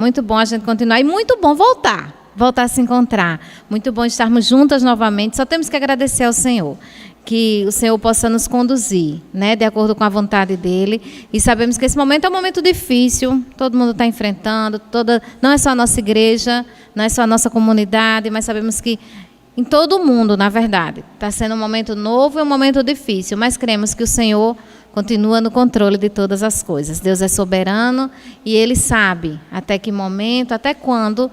Muito bom a gente continuar e muito bom voltar a se encontrar. Muito bom estarmos juntas novamente. Só temos que agradecer ao Senhor, que o Senhor possa nos conduzir, né, de acordo com a vontade dEle. E sabemos que esse momento é um momento difícil, todo mundo está enfrentando, não é só a nossa igreja, não é só a nossa comunidade, mas sabemos que em todo o mundo, na verdade, está sendo um momento novo e um momento difícil, mas cremos que o Senhor continua no controle de todas as coisas. Deus é soberano e Ele sabe até que momento, até quando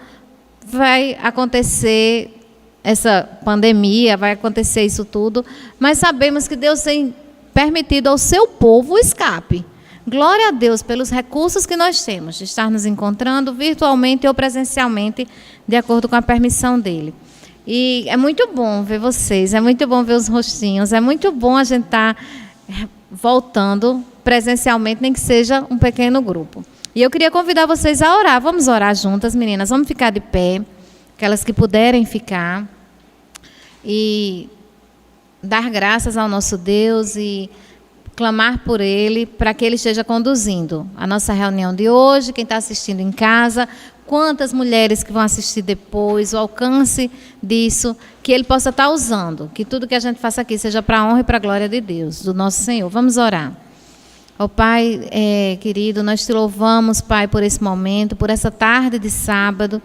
vai acontecer essa pandemia, vai acontecer isso tudo, mas sabemos que Deus tem permitido ao seu povo o escape. Glória a Deus pelos recursos que nós temos, de estar nos encontrando virtualmente ou presencialmente, de acordo com a permissão dEle. E é muito bom ver vocês, é muito bom ver os rostinhos, é muito bom a gente estar voltando presencialmente, nem que seja um pequeno grupo. E eu queria convidar vocês a orar. Vamos orar juntas, meninas. Vamos ficar de pé, aquelas que puderem ficar. E dar graças ao nosso Deus e clamar por Ele, para que Ele esteja conduzindo a nossa reunião de hoje, quem está assistindo em casa, quantas mulheres que vão assistir depois, o alcance disso, que Ele possa estar usando, que tudo que a gente faça aqui seja para a honra e para a glória de Deus, do nosso Senhor. Vamos orar. Ó Pai, querido, nós te louvamos, Pai, por esse momento, por essa tarde de sábado,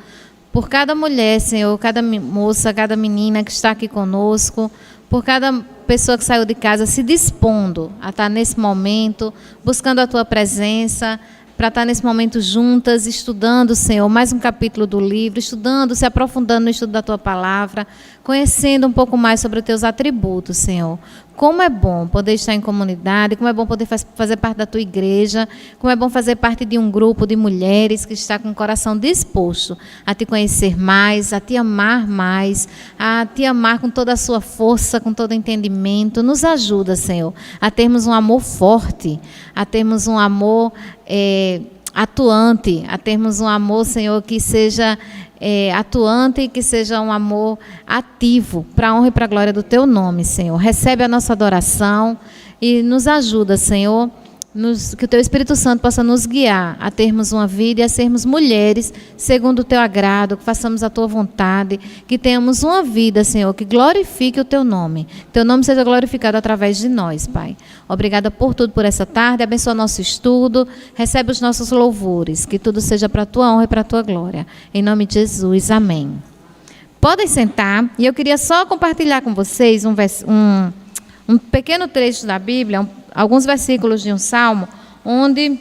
por cada mulher, Senhor, cada moça, cada menina que está aqui conosco, por cada pessoa que saiu de casa se dispondo a estar nesse momento, buscando a Tua presença, para estar nesse momento juntas, estudando, Senhor, mais um capítulo do livro, estudando, se aprofundando no estudo da Tua palavra, conhecendo um pouco mais sobre os Teus atributos, Senhor. Como é bom poder estar em comunidade, como é bom poder fazer parte da Tua igreja, como é bom fazer parte de um grupo de mulheres que está com o coração disposto a Te conhecer mais, a Te amar mais, a Te amar com toda a Sua força, com todo o entendimento. Nos ajuda, Senhor, a termos um amor forte, a termos um amor atuante, a termos um amor, Senhor, que seja atuante e que seja um amor ativo, para a honra e para a glória do Teu nome, Senhor. Recebe a nossa adoração e nos ajuda, Senhor, que o Teu Espírito Santo possa nos guiar a termos uma vida e a sermos mulheres segundo o Teu agrado, que façamos a Tua vontade, que tenhamos uma vida, Senhor, que glorifique o Teu nome. Teu nome seja glorificado através de nós, Pai. Obrigada por tudo, por essa tarde. Abençoa nosso estudo. Recebe os nossos louvores. Que tudo seja para a Tua honra e para a Tua glória. Em nome de Jesus. Amém. Podem sentar. E eu queria só compartilhar com vocês um pequeno trecho da Bíblia, alguns versículos de um salmo, onde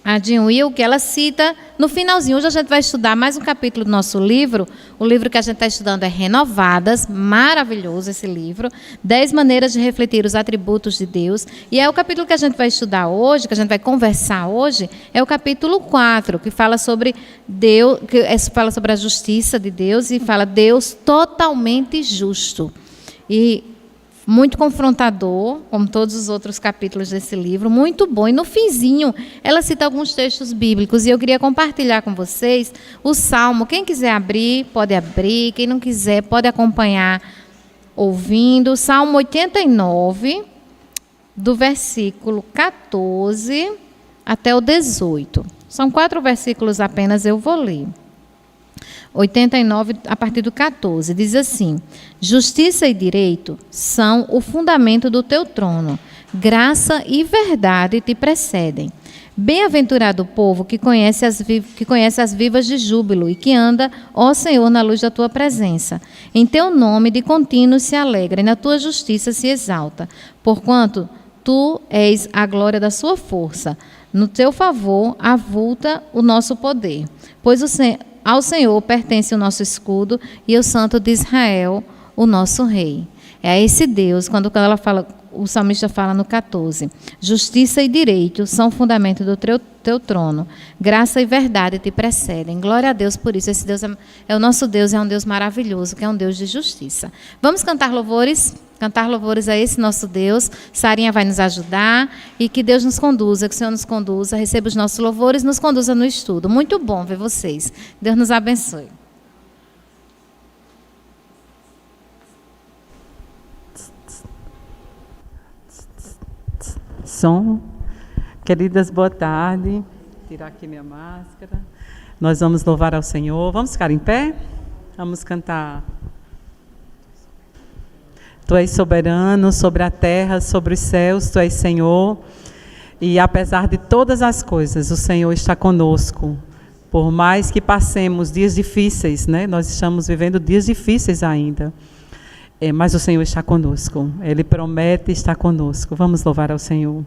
a Jean Will, que ela cita no finalzinho. Hoje a gente vai estudar mais um capítulo do nosso livro. O livro que a gente está estudando é Renovadas, maravilhoso esse livro, 10 maneiras de refletir os atributos de Deus. E é o capítulo que a gente vai estudar hoje, que a gente vai conversar hoje, é o capítulo 4, que fala sobre Deus, fala sobre a justiça de Deus e fala Deus totalmente justo. E muito confrontador, como todos os outros capítulos desse livro, muito bom. E no finzinho, ela cita alguns textos bíblicos, e eu queria compartilhar com vocês o Salmo. Quem quiser abrir, pode abrir. Quem não quiser, pode acompanhar ouvindo. O Salmo 89, do versículo 14 até o 18. São 4 versículos apenas, eu vou ler. 89, a partir do 14, diz assim: Justiça e direito são o fundamento do teu trono, graça e verdade te precedem. Bem-aventurado o povo que conhece as vivas de júbilo e que anda, ó Senhor, na luz da tua presença. Em teu nome de contínuo se alegra e na tua justiça se exalta, porquanto tu és a glória da sua força. No teu favor avulta o nosso poder, pois ao Senhor pertence o nosso escudo e o Santo de Israel, o nosso Rei. É a esse Deus, quando ela fala, o salmista fala no 14, justiça e direito são o fundamento do teu trono, graça e verdade te precedem. Glória a Deus por isso. Esse Deus é o nosso Deus, é um Deus maravilhoso, que é um Deus de justiça. Vamos cantar louvores? Cantar louvores a esse nosso Deus. Sarinha vai nos ajudar e que Deus nos conduza, que o Senhor nos conduza, receba os nossos louvores, nos conduza no estudo. Muito bom ver vocês. Deus nos abençoe. Som. Queridas, boa tarde. Vou tirar aqui minha máscara. Nós vamos louvar ao Senhor. Vamos ficar em pé? Vamos cantar. Tu és soberano sobre a terra, sobre os céus, Tu és Senhor. E apesar de todas as coisas, o Senhor está conosco. Por mais que passemos dias difíceis, né? Nós estamos vivendo dias difíceis ainda. Mas o Senhor está conosco. Ele promete estar conosco. Vamos louvar ao Senhor.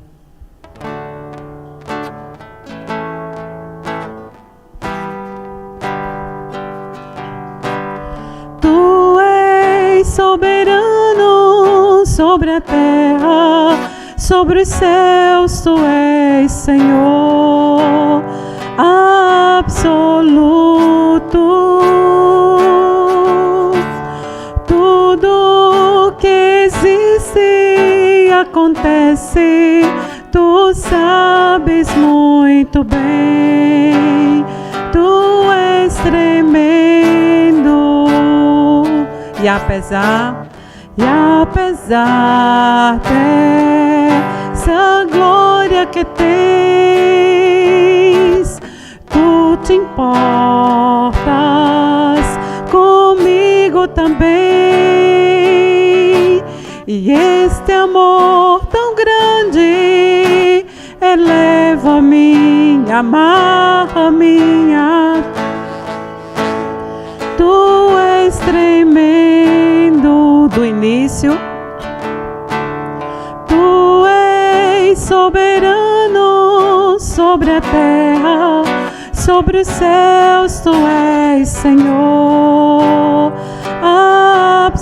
Tu és soberano sobre a terra, sobre os céus, Tu és Senhor absoluto. Tudo que existe acontece, Tu sabes muito bem. Tu és tremendo. E apesar dessa glória que tens, Tu te importas comigo também. E este amor tão grande eleva-me, amarra-me. Tu és tremendo do início. Tu és soberano sobre a terra, sobre os céus, Tu és Senhor absoluto.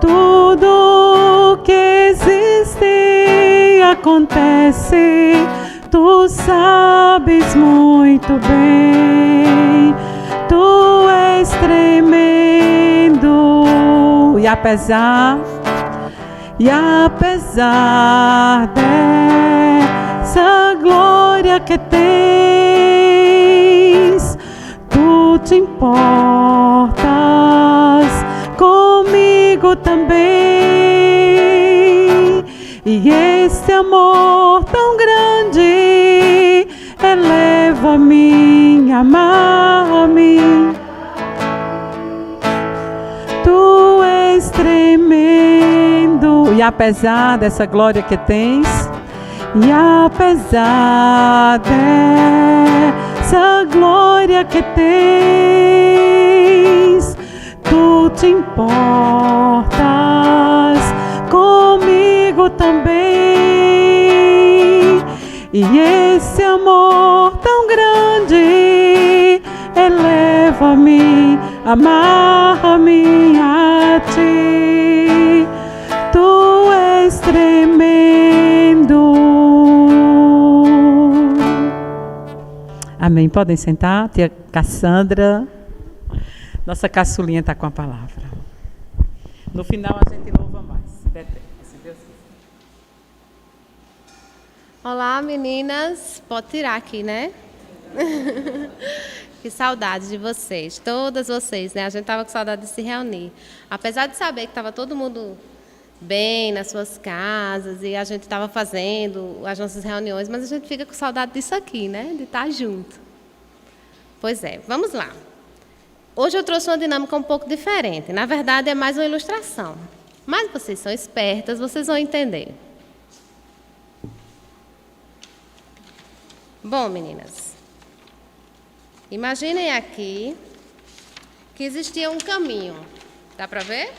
Tudo que existe acontece, Tu sabes muito bem. Tu és tremendo. E apesar dessa glória que tens, Tu te importas comigo também. E este amor tão grande eleva-me, amarra-me. Tu és tremendo. E apesar dessa glória que tens, e apesar dessa glória que tens, Tu te importas comigo também. E esse amor tão grande eleva-me, amarra-me a Ti. Tu és tremendo. Amém. Podem sentar. Tia Cassandra, nossa caçulinha está com a palavra. No final a gente louva mais. Se Deus quiser. Olá, meninas. Pode tirar aqui, né? Que saudade de vocês, todas vocês, né? A gente estava com saudade de se reunir. Apesar de saber que estava todo mundo bem nas suas casas e a gente estava fazendo as nossas reuniões, mas a gente fica com saudade disso aqui, né? De estar junto. Pois é, vamos lá. Hoje eu trouxe uma dinâmica um pouco diferente. Na verdade, é mais uma ilustração. Mas vocês são espertas, vocês vão entender. Bom, meninas, imaginem aqui que existia um caminho. Dá para ver?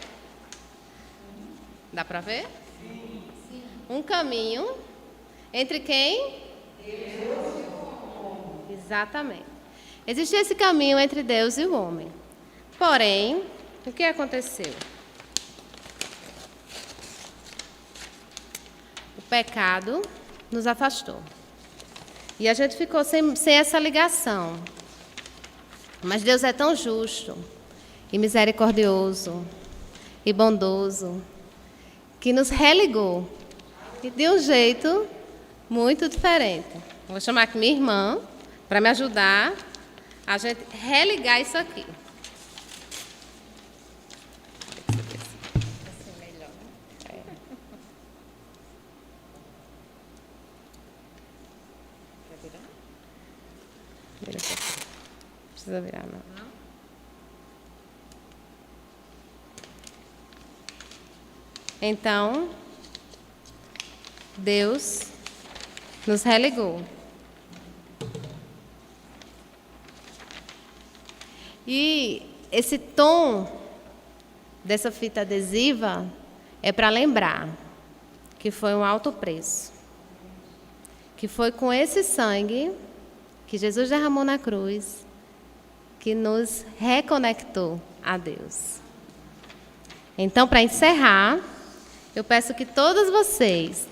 Dá para ver? Sim. Um caminho entre quem? Deus e o homem. Exatamente. Existia esse caminho entre Deus e o homem. Porém, o que aconteceu? O pecado nos afastou. E a gente ficou sem essa ligação. Mas Deus é tão justo e misericordioso e bondoso que nos religou e de um jeito muito diferente. Vou chamar aqui minha irmã para me ajudar a gente religar isso aqui. Vira pra cá. Não precisa virar, não. Então, Deus nos religou. E esse tom dessa fita adesiva é para lembrar que foi um alto preço. Que foi com esse sangue que Jesus derramou na cruz que nos reconectou a Deus. Então, para encerrar, eu peço que todos vocês,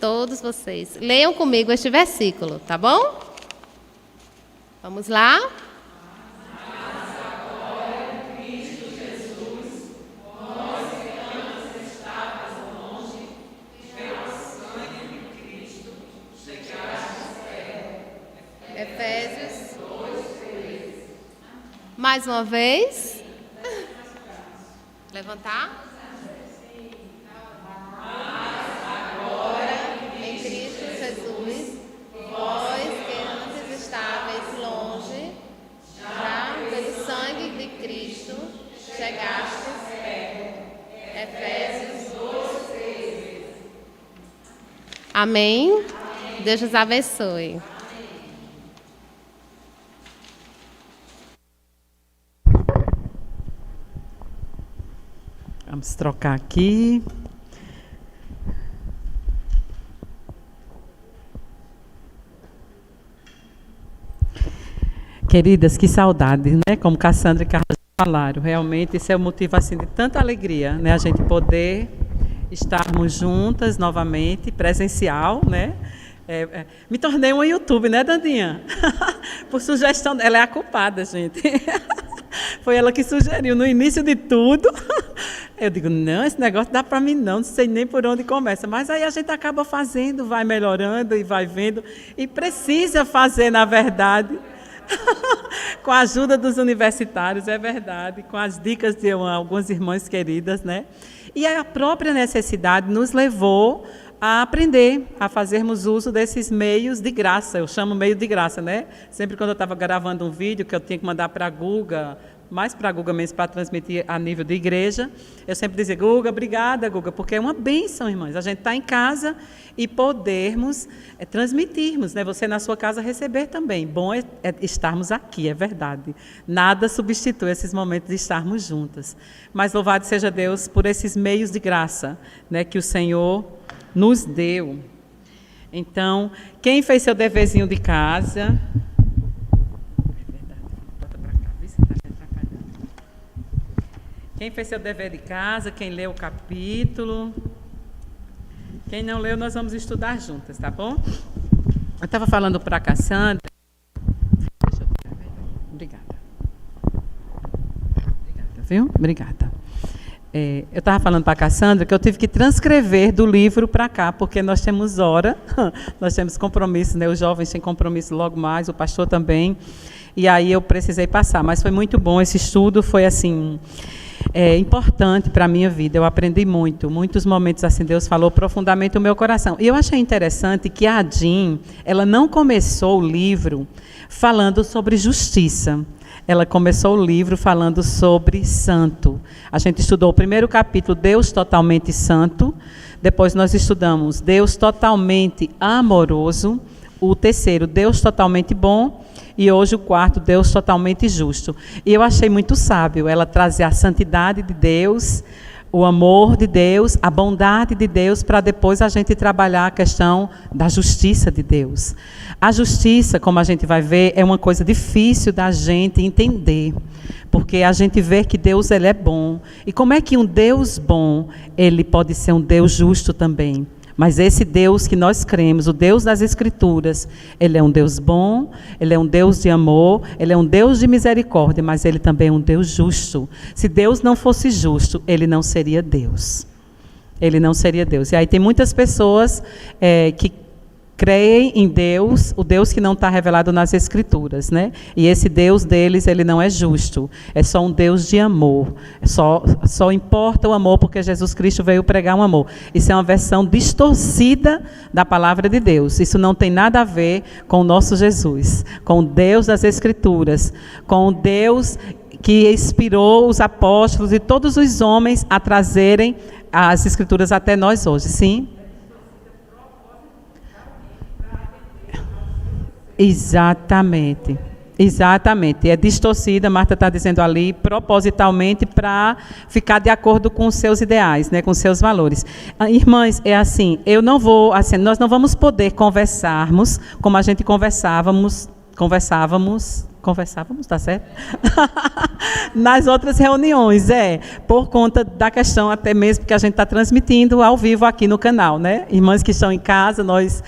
leiam comigo este versículo, tá bom? Vamos lá? Efésios 2:3. Mais uma vez. Levantar. Amém? Deus nos abençoe. Vamos trocar aqui. Queridas, que saudade, né? Como Cassandra e Carlos falaram. Realmente, esse é o motivo assim, de tanta alegria, né? A gente poder estarmos juntas novamente, presencial, né? Me tornei uma YouTube, né, Dandinha? Por sugestão, ela é a culpada, gente. Foi ela que sugeriu no início de tudo. Eu digo, não, esse negócio dá para mim não sei nem por onde começa. Mas aí a gente acaba fazendo, vai melhorando e vai vendo. E precisa fazer, na verdade, com a ajuda dos universitários, é verdade, com as dicas de algumas irmãs queridas, né? E a própria necessidade nos levou a aprender, a fazermos uso desses meios de graça. Eu chamo meio de graça, né? Sempre quando eu estava gravando um vídeo que eu tinha que mandar para a Guga, mais para a Guga mesmo, para transmitir a nível de igreja, eu sempre dizia, Guga, obrigada, Guga, porque é uma bênção, irmãs. A gente está em casa e podermos transmitirmos, né? Você na sua casa receber também. Bom é estarmos aqui, é verdade. Nada substitui esses momentos de estarmos juntas. Mas louvado seja Deus por esses meios de graça, né, que o Senhor nos deu. Então, quem fez seu deverzinho de casa... Quem fez seu dever de casa, quem leu o capítulo, quem não leu, nós vamos estudar juntas, tá bom? Eu estava falando para a Cassandra. Obrigada. Obrigada, viu? Obrigada. Eu estava falando para a Cassandra que eu tive que transcrever do livro para cá, porque nós temos hora, nós temos compromisso, né? Os jovens têm compromisso logo mais, o pastor também, e aí eu precisei passar, mas foi muito bom, esse estudo foi assim... importante para a minha vida, eu aprendi muito, muitos momentos assim, Deus falou profundamente no meu coração. E eu achei interessante que a Jean, ela não começou o livro falando sobre justiça, ela começou o livro falando sobre santo. A gente estudou o primeiro capítulo, Deus totalmente santo, depois nós estudamos Deus totalmente amoroso, o terceiro, Deus totalmente bom, e hoje o quarto, Deus totalmente justo. E eu achei muito sábio ela trazer a santidade de Deus, o amor de Deus, a bondade de Deus, para depois a gente trabalhar a questão da justiça de Deus. A justiça, como a gente vai ver, é uma coisa difícil da gente entender, porque a gente vê que Deus ele é bom. E como é que um Deus bom, ele pode ser um Deus justo também? Mas esse Deus que nós cremos, o Deus das Escrituras, ele é um Deus bom, ele é um Deus de amor, ele é um Deus de misericórdia, mas ele também é um Deus justo. Se Deus não fosse justo, ele não seria Deus. Ele não seria Deus. E aí tem muitas pessoas que creem em Deus, o Deus que não está revelado nas Escrituras, né? E esse Deus deles, ele não é justo, é só um Deus de amor, só importa o amor porque Jesus Cristo veio pregar um amor. Isso é uma versão distorcida da palavra de Deus, isso não tem nada a ver com o nosso Jesus, com o Deus das Escrituras, com o Deus que inspirou os apóstolos e todos os homens a trazerem as Escrituras até nós hoje, sim? Exatamente, exatamente. É distorcida, Marta está dizendo ali, propositalmente para ficar de acordo com os seus ideais, né, com os seus valores. Irmãs, é assim, nós não vamos poder conversarmos como a gente conversávamos, tá certo? Nas outras reuniões, por conta da questão até mesmo que a gente está transmitindo ao vivo aqui no canal, né? Irmãs que estão em casa, nós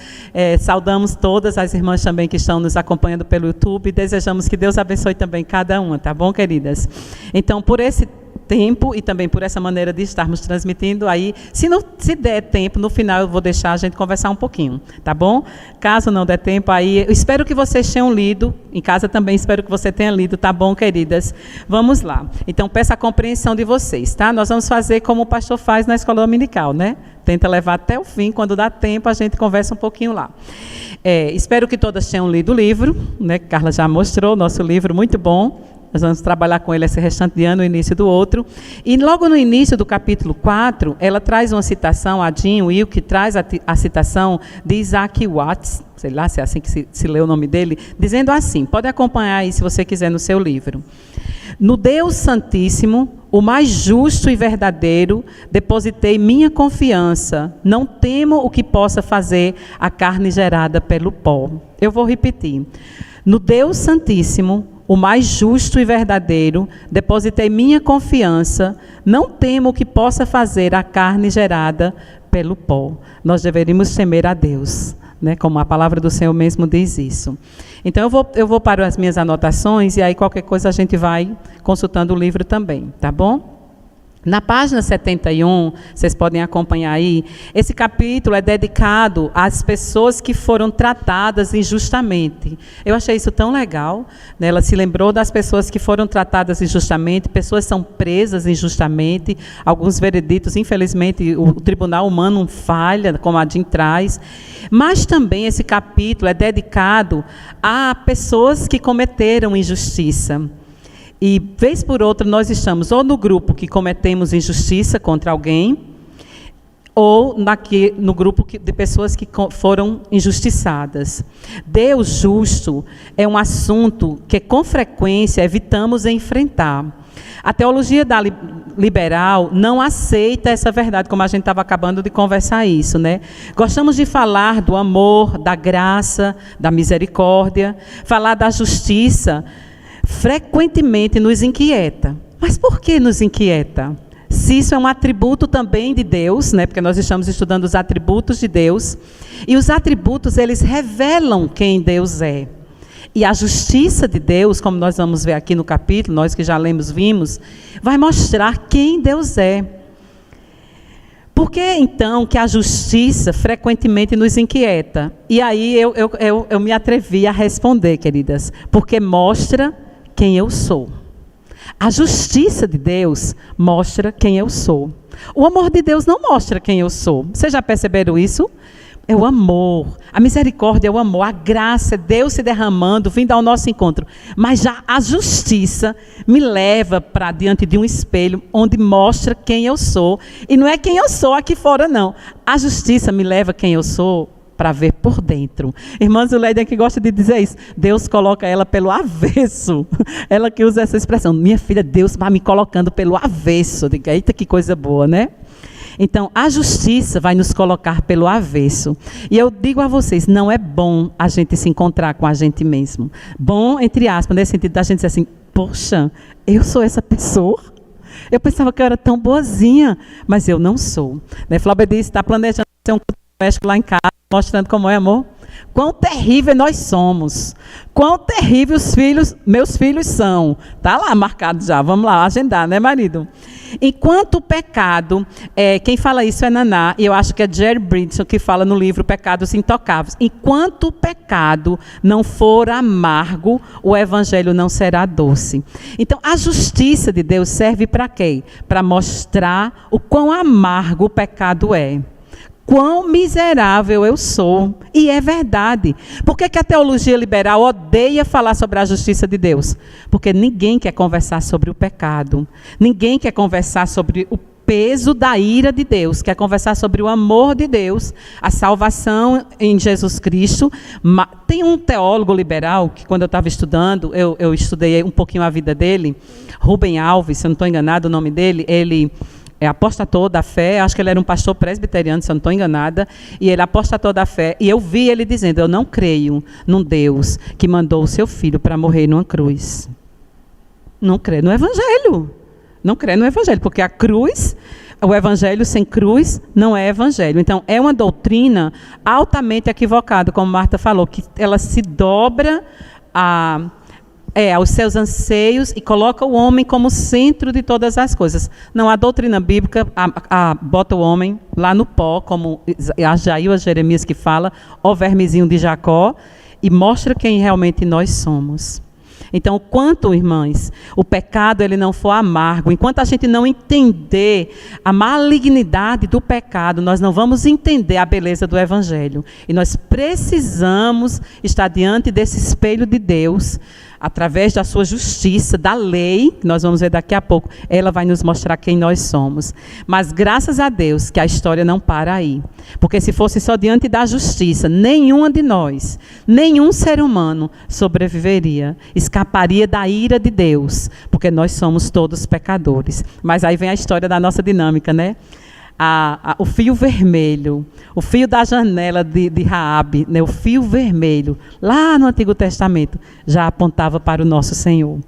saudamos todas as irmãs também que estão nos acompanhando pelo YouTube e desejamos que Deus abençoe também cada uma, tá bom, queridas? Então, por esse tempo e também por essa maneira de estarmos transmitindo aí, se der tempo, no final eu vou deixar a gente conversar um pouquinho, tá bom? Caso não der tempo aí, eu espero que vocês tenham lido, em casa também espero que você tenha lido, tá bom, queridas? Vamos lá. Então, peço a compreensão de vocês, tá? Nós vamos fazer como o pastor faz na escola dominical, né? Tenta levar até o fim, quando dá tempo a gente conversa um pouquinho lá. Espero que todas tenham lido o livro, né? Carla já mostrou, nosso livro muito bom. Nós vamos trabalhar com ele esse restante de ano, no início do outro. E logo no início do capítulo 4, ela traz uma citação, a Jean Wilke traz a citação de Isaac Watts, sei lá se é assim que se lê o nome dele, dizendo assim, pode acompanhar aí se você quiser no seu livro. No Deus Santíssimo, o mais justo e verdadeiro, depositei minha confiança, não temo o que possa fazer a carne gerada pelo pó. Eu vou repetir. No Deus Santíssimo, o mais justo e verdadeiro, depositei minha confiança, não temo o que possa fazer a carne gerada pelo pó. Nós deveríamos temer a Deus, né? Como a palavra do Senhor mesmo diz isso. Então eu vou para as minhas anotações e aí qualquer coisa a gente vai consultando o livro também, tá bom? Na página 71, vocês podem acompanhar aí, esse capítulo é dedicado às pessoas que foram tratadas injustamente. Eu achei isso tão legal, né? Ela se lembrou das pessoas que foram tratadas injustamente, pessoas são presas injustamente, alguns vereditos, infelizmente, o tribunal humano falha, como a Jean traz, mas também esse capítulo é dedicado a pessoas que cometeram injustiça. E, vez por outra, nós estamos ou no grupo que cometemos injustiça contra alguém, ou no grupo de pessoas que foram injustiçadas. Deus justo é um assunto que, com frequência, evitamos enfrentar. A teologia liberal não aceita essa verdade, como a gente estava acabando de conversar isso, né? Gostamos de falar do amor, da graça, da misericórdia, falar da justiça, frequentemente nos inquieta. Mas por que nos inquieta? Se isso é um atributo também de Deus, né? Porque nós estamos estudando os atributos de Deus, e os atributos, eles revelam quem Deus é. E a justiça de Deus, como nós vamos ver aqui no capítulo, nós que já vimos, vai mostrar quem Deus é. Por que, então, que a justiça frequentemente nos inquieta? E aí eu me atrevi a responder, queridas, porque mostra quem eu sou. A justiça de Deus mostra quem eu sou. O amor de Deus não mostra quem eu sou. Vocês já perceberam isso? É o amor, a misericórdia é o amor, a graça é Deus se derramando, vindo ao nosso encontro. Mas já a justiça me leva para diante de um espelho onde mostra quem eu sou. E não é quem eu sou aqui fora, não. A justiça me leva quem eu sou para ver por dentro. Irmã Zuleide que gosta de dizer isso. Deus coloca ela pelo avesso. Ela que usa essa expressão. Minha filha, Deus vai me colocando pelo avesso. Diga, eita, que coisa boa, né? Então, a justiça vai nos colocar pelo avesso. E eu digo a vocês, não é bom a gente se encontrar com a gente mesmo. Bom, entre aspas, nesse sentido da gente dizer assim, poxa, eu sou essa pessoa? Eu pensava que eu era tão boazinha, mas eu não sou. Né? Flávia disse, está planejando ser um culto doméstico lá em casa, mostrando como é, amor. Quão terrível nós somos. Quão terrível meus filhos são. Está lá marcado já, vamos lá agendar, né, marido? Enquanto o pecado, quem fala isso é Naná, e eu acho que é Jerry Bridson que fala no livro Pecados Intocáveis. Enquanto o pecado não for amargo, o evangelho não será doce. Então, a justiça de Deus serve para quê? Para mostrar o quão amargo o pecado é. Quão miserável eu sou. E é verdade. Por que a teologia liberal odeia falar sobre a justiça de Deus? Porque ninguém quer conversar sobre o pecado. Ninguém quer conversar sobre o peso da ira de Deus. Quer conversar sobre o amor de Deus, a salvação em Jesus Cristo. Tem um teólogo liberal que, quando eu estava estudando, eu estudei um pouquinho a vida dele, Rubem Alves, se eu não estou enganado o nome dele, ele é apostator da fé, acho que ele era um pastor presbiteriano, se eu não estou enganada, e ele é apostator da fé, e eu vi ele dizendo, eu não creio num Deus que mandou o seu filho para morrer numa cruz. Não creio no evangelho. Não creio no evangelho, porque a cruz, o evangelho sem cruz não é evangelho. Então, é uma doutrina altamente equivocada, como Marta falou, que ela se dobra aos seus anseios e coloca o homem como centro de todas as coisas. Não, a doutrina bíblica bota o homem lá no pó, como a Jair, a Jeremias que fala, o vermezinho de Jacó, e mostra quem realmente nós somos. Então, quanto, irmãs, o pecado ele não for amargo, enquanto a gente não entender a malignidade do pecado, nós não vamos entender a beleza do evangelho. E nós precisamos estar diante desse espelho de Deus, através da sua justiça, da lei, que nós vamos ver daqui a pouco, ela vai nos mostrar quem nós somos. Mas graças a Deus que a história não para aí. Porque se fosse só diante da justiça, nenhuma de nós, nenhum ser humano sobreviveria, escaparia da ira de Deus, porque nós somos todos pecadores. Mas aí vem a história da nossa dinâmica, né? O fio vermelho, o fio da janela de Raabe, né, o fio vermelho, lá no Antigo Testamento, já apontava para o nosso Senhor.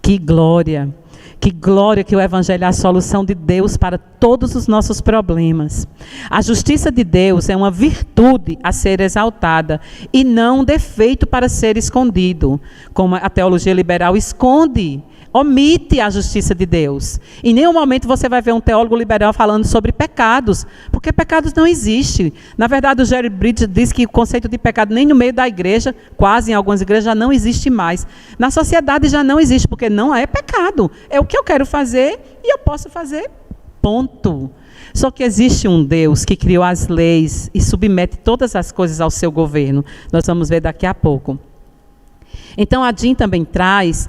Que glória que o Evangelho é a solução de Deus para todos os nossos problemas. A justiça de Deus é uma virtude a ser exaltada e não um defeito para ser escondido, como a teologia liberal esconde. Omite a justiça de Deus. Em nenhum momento você vai ver um teólogo liberal falando sobre pecados, porque pecados não existem. Na verdade, o Jerry Bridges diz que o conceito de pecado nem no meio da igreja, quase em algumas igrejas, já não existe mais. Na sociedade já não existe, porque não é pecado. É o que eu quero fazer e eu posso fazer, ponto. Só que existe um Deus que criou as leis e submete todas as coisas ao seu governo. Nós vamos ver daqui a pouco. Então, a Jean também traz,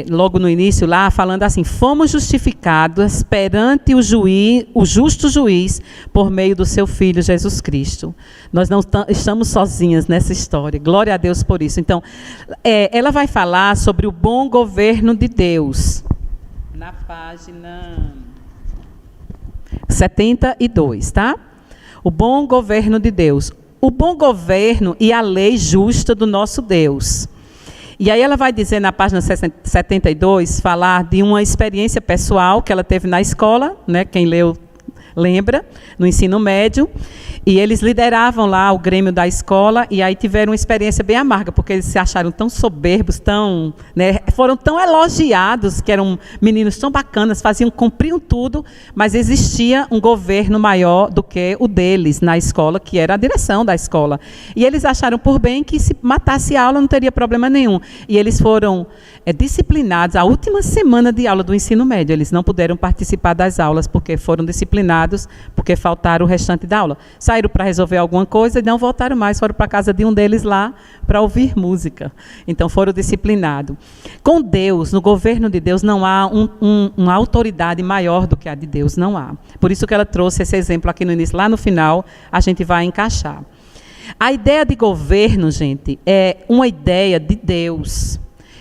logo no início lá, falando assim, fomos justificados perante o justo juiz, por meio do seu Filho Jesus Cristo. Nós não estamos sozinhas nessa história, glória a Deus por isso. Então, ela vai falar sobre o bom governo de Deus, na página 72, tá? O bom governo de Deus. O bom governo e a lei justa do nosso Deus. E aí ela vai dizer na página 72, falar de uma experiência pessoal que ela teve na escola, né? Quem leu lembra, no ensino médio, e eles lideravam lá o grêmio da escola, e aí tiveram uma experiência bem amarga, porque eles se acharam tão soberbos, foram tão elogiados, que eram meninos tão bacanas, cumpriam tudo, mas existia um governo maior do que o deles na escola, que era a direção da escola. E eles acharam por bem que se matasse a aula não teria problema nenhum. E eles foram disciplinados, a última semana de aula do ensino médio, eles não puderam participar das aulas, porque foram disciplinados, porque faltaram o restante da aula. Saíram para resolver alguma coisa e não voltaram mais, foram para a casa de um deles lá para ouvir música. Então foram disciplinados. Com Deus, no governo de Deus, não há uma autoridade maior do que a de Deus, não há. Por isso que ela trouxe esse exemplo aqui no início, lá no final a gente vai encaixar. A ideia de governo, gente, é uma ideia de Deus.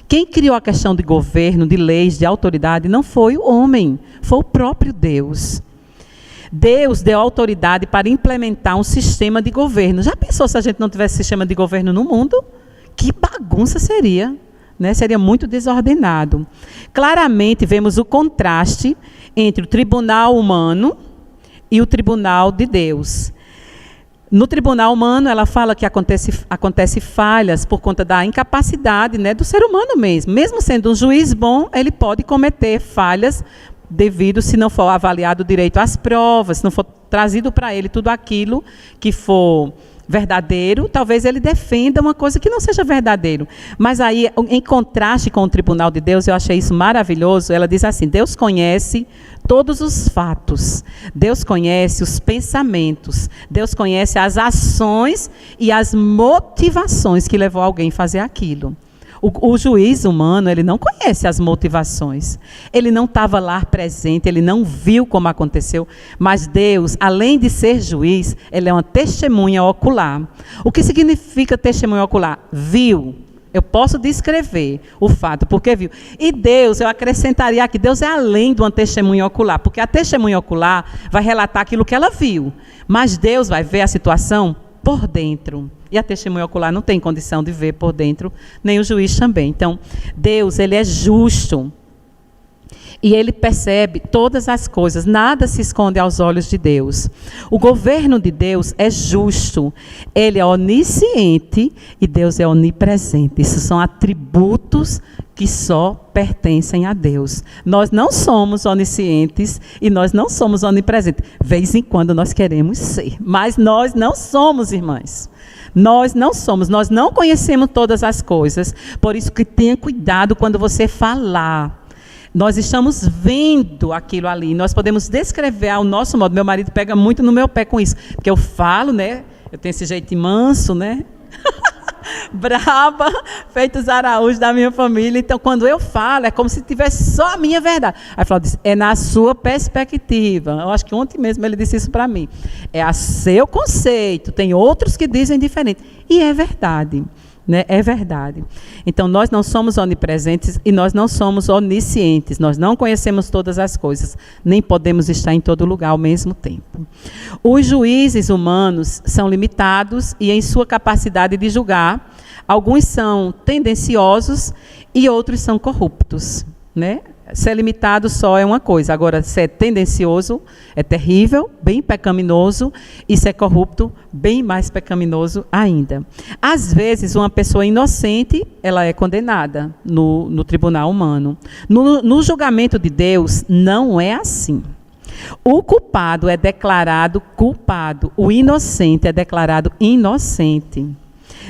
Quem criou a questão de governo, de leis, de autoridade, não foi o homem, foi o próprio Deus. Deus deu autoridade para implementar um sistema de governo. Já pensou se a gente não tivesse sistema de governo no mundo? Que bagunça seria, né? Seria muito desordenado. Claramente vemos o contraste entre o tribunal humano e o tribunal de Deus. No tribunal humano, ela fala que acontece falhas por conta da incapacidade, né, do ser humano mesmo. Mesmo sendo um juiz bom, ele pode cometer falhas devido, se não for avaliado direito às provas, se não for trazido para ele tudo aquilo que for verdadeiro, talvez ele defenda uma coisa que não seja verdadeiro. Mas aí, em contraste com o tribunal de Deus, eu achei isso maravilhoso. Ela diz assim: Deus conhece todos os fatos, Deus conhece os pensamentos, Deus conhece as ações e as motivações que levou alguém a fazer aquilo. O juiz humano, ele não conhece as motivações. Ele não estava lá presente, ele não viu como aconteceu. Mas Deus, além de ser juiz, ele é uma testemunha ocular. O que significa testemunha ocular? Viu. Eu posso descrever o fato, porque viu. E Deus, eu acrescentaria aqui, Deus é além de uma testemunha ocular, porque a testemunha ocular vai relatar aquilo que ela viu. Mas Deus vai ver a situação por dentro. E a testemunha ocular não tem condição de ver por dentro, nem o juiz também. Então, Deus, ele é justo. E ele percebe todas as coisas. Nada se esconde aos olhos de Deus. O governo de Deus é justo. Ele é onisciente e Deus é onipresente. Isso são atributos que só pertencem a Deus. Nós não somos oniscientes e nós não somos onipresentes. De vez em quando nós queremos ser. Mas nós não somos, irmãs. Nós não somos, nós não conhecemos todas as coisas, por isso que tenha cuidado quando você falar. Nós estamos vendo aquilo ali, nós podemos descrever ao nosso modo. Meu marido pega muito no meu pé com isso, porque eu falo, né? Eu tenho esse jeito manso, né? Braba, feito os Araújos da minha família. Então, quando eu falo, é como se tivesse só a minha verdade. Aí Flávio disse, é na sua perspectiva. Eu acho que ontem mesmo ele disse isso para mim. É a seu conceito. Tem outros que dizem diferente. E é verdade. Né? É verdade. Então, nós não somos onipresentes e nós não somos oniscientes. Nós não conhecemos todas as coisas, nem podemos estar em todo lugar ao mesmo tempo. Os juízes humanos são limitados e em sua capacidade de julgar, alguns são tendenciosos e outros são corruptos, né? Ser limitado só é uma coisa, agora ser tendencioso é terrível, bem pecaminoso, e ser corrupto, bem mais pecaminoso ainda. Às vezes, uma pessoa inocente, ela é condenada no tribunal humano. No julgamento de Deus, não é assim. O culpado é declarado culpado, o inocente é declarado inocente.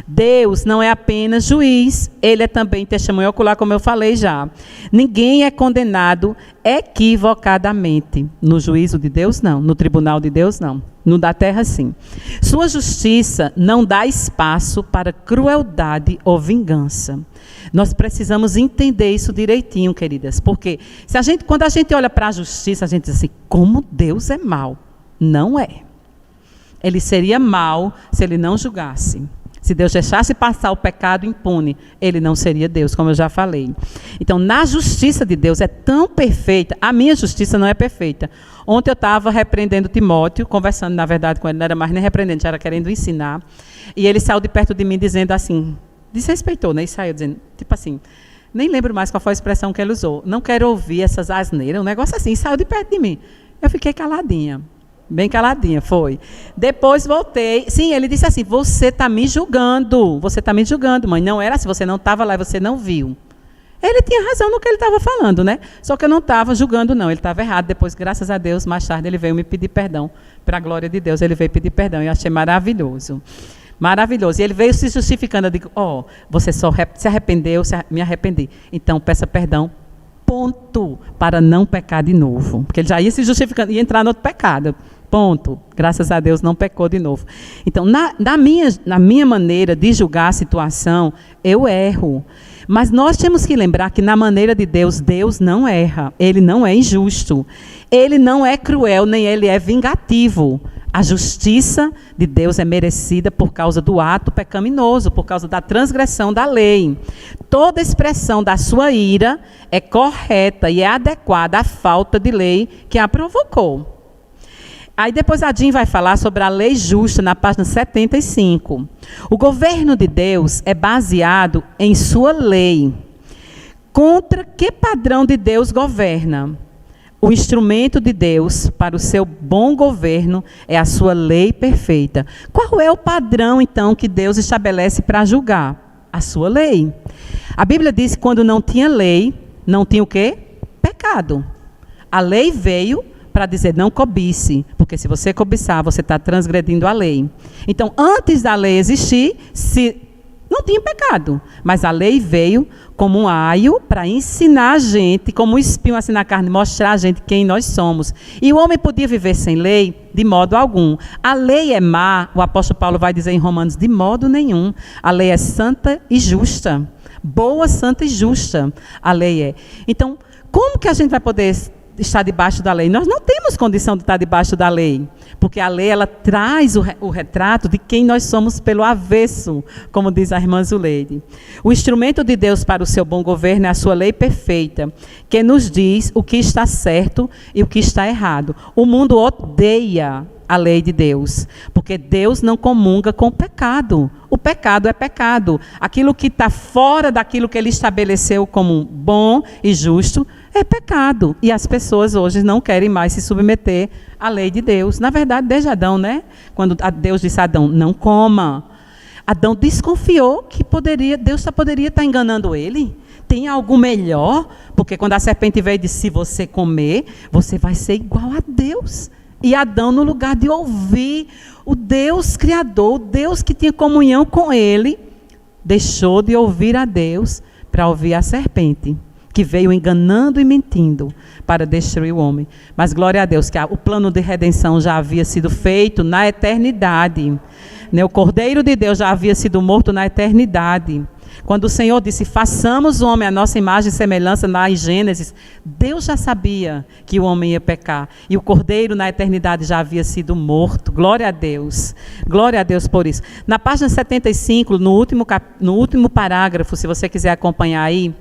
Deus não é apenas juiz, ele é também testemunha ocular, como eu falei já. Ninguém é condenado equivocadamente. No juízo de Deus, não. No tribunal de Deus, não. No da terra, sim. Sua justiça não dá espaço para crueldade ou vingança. Nós precisamos entender isso direitinho, queridas. Porque quando a gente olha para a justiça, a gente diz assim, como Deus é mau. Não é. Ele seria mau se ele não julgasse. Se Deus deixasse passar o pecado impune, ele não seria Deus, como eu já falei. Então, na justiça de Deus é tão perfeita, a minha justiça não é perfeita. Ontem eu estava repreendendo Timóteo, conversando, na verdade, com ele, não era mais nem repreendendo, já era querendo ensinar. E ele saiu de perto de mim dizendo assim, desrespeitou, né? E saiu dizendo, tipo assim, nem lembro mais qual foi a expressão que ele usou. Não quero ouvir essas asneiras, um negócio assim, e saiu de perto de mim. Eu fiquei caladinha. Bem caladinha, foi. Depois voltei. Sim, ele disse assim, você está me julgando. Você está me julgando, mãe. Não era assim, você não estava lá e você não viu. Ele tinha razão no que ele estava falando, né? Só que eu não estava julgando, não. Ele estava errado. Depois, graças a Deus, mais tarde ele veio me pedir perdão. Para a glória de Deus, ele veio pedir perdão. Eu achei maravilhoso. Maravilhoso. E ele veio se justificando. Eu digo, você só se arrependeu, me arrependi. Então, peça perdão. Ponto. Para não pecar de novo. Porque ele já ia se justificando, ia entrar no outro pecado. Ponto. Graças a Deus não pecou de novo. Então, na minha maneira de julgar a situação, eu erro. Mas nós temos que lembrar que na maneira de Deus, Deus não erra. Ele não é injusto. Ele não é cruel, nem ele é vingativo. A justiça de Deus é merecida por causa do ato pecaminoso, por causa da transgressão da lei. Toda expressão da sua ira é correta e é adequada à falta de lei que a provocou. Aí depois a Jean vai falar sobre a lei justa na página 75. O governo de Deus é baseado em sua lei. Contra que padrão de Deus governa? O instrumento de Deus para o seu bom governo é a sua lei perfeita. Qual é o padrão, então, que Deus estabelece para julgar? A sua lei. A Bíblia diz que quando não tinha lei, não tinha o quê? Pecado. A lei veio para dizer não cobice, porque se você cobiçar, você está transgredindo a lei. Então, antes da lei existir, não tinha pecado, mas a lei veio como um aio para ensinar a gente, como um espinho assim na carne, mostrar a gente quem nós somos. E o homem podia viver sem lei de modo algum. A lei é má, o apóstolo Paulo vai dizer em Romanos, de modo nenhum. A lei é santa e justa. Boa, santa e justa. A lei é. Então, como que a gente vai poder estar debaixo da lei? Nós não temos condição de estar debaixo da lei, porque a lei ela traz o retrato de quem nós somos pelo avesso, como diz a irmã Zuleide. O instrumento de Deus para o seu bom governo é a sua lei perfeita, que nos diz o que está certo e o que está errado. O mundo odeia a lei de Deus, porque Deus não comunga com o pecado. O pecado é pecado. Aquilo que está fora daquilo que ele estabeleceu como bom e justo é pecado. E as pessoas hoje não querem mais se submeter à lei de Deus. Na verdade, desde Adão, né? Quando Deus disse a Adão, não coma. Adão desconfiou que Deus só poderia estar enganando ele. Tem algo melhor? Porque quando a serpente veio e disse, se você comer, você vai ser igual a Deus. E Adão, no lugar de ouvir o Deus Criador, o Deus que tinha comunhão com ele, deixou de ouvir a Deus para ouvir a serpente, que veio enganando e mentindo para destruir o homem. Mas glória a Deus, que o plano de redenção já havia sido feito na eternidade. O Cordeiro de Deus já havia sido morto na eternidade. Quando o Senhor disse, façamos o homem a nossa imagem e semelhança, lá em Gênesis, Deus já sabia que o homem ia pecar. E o Cordeiro na eternidade já havia sido morto. Glória a Deus. Glória a Deus por isso. Na página 75, no último parágrafo, se você quiser acompanhar aí,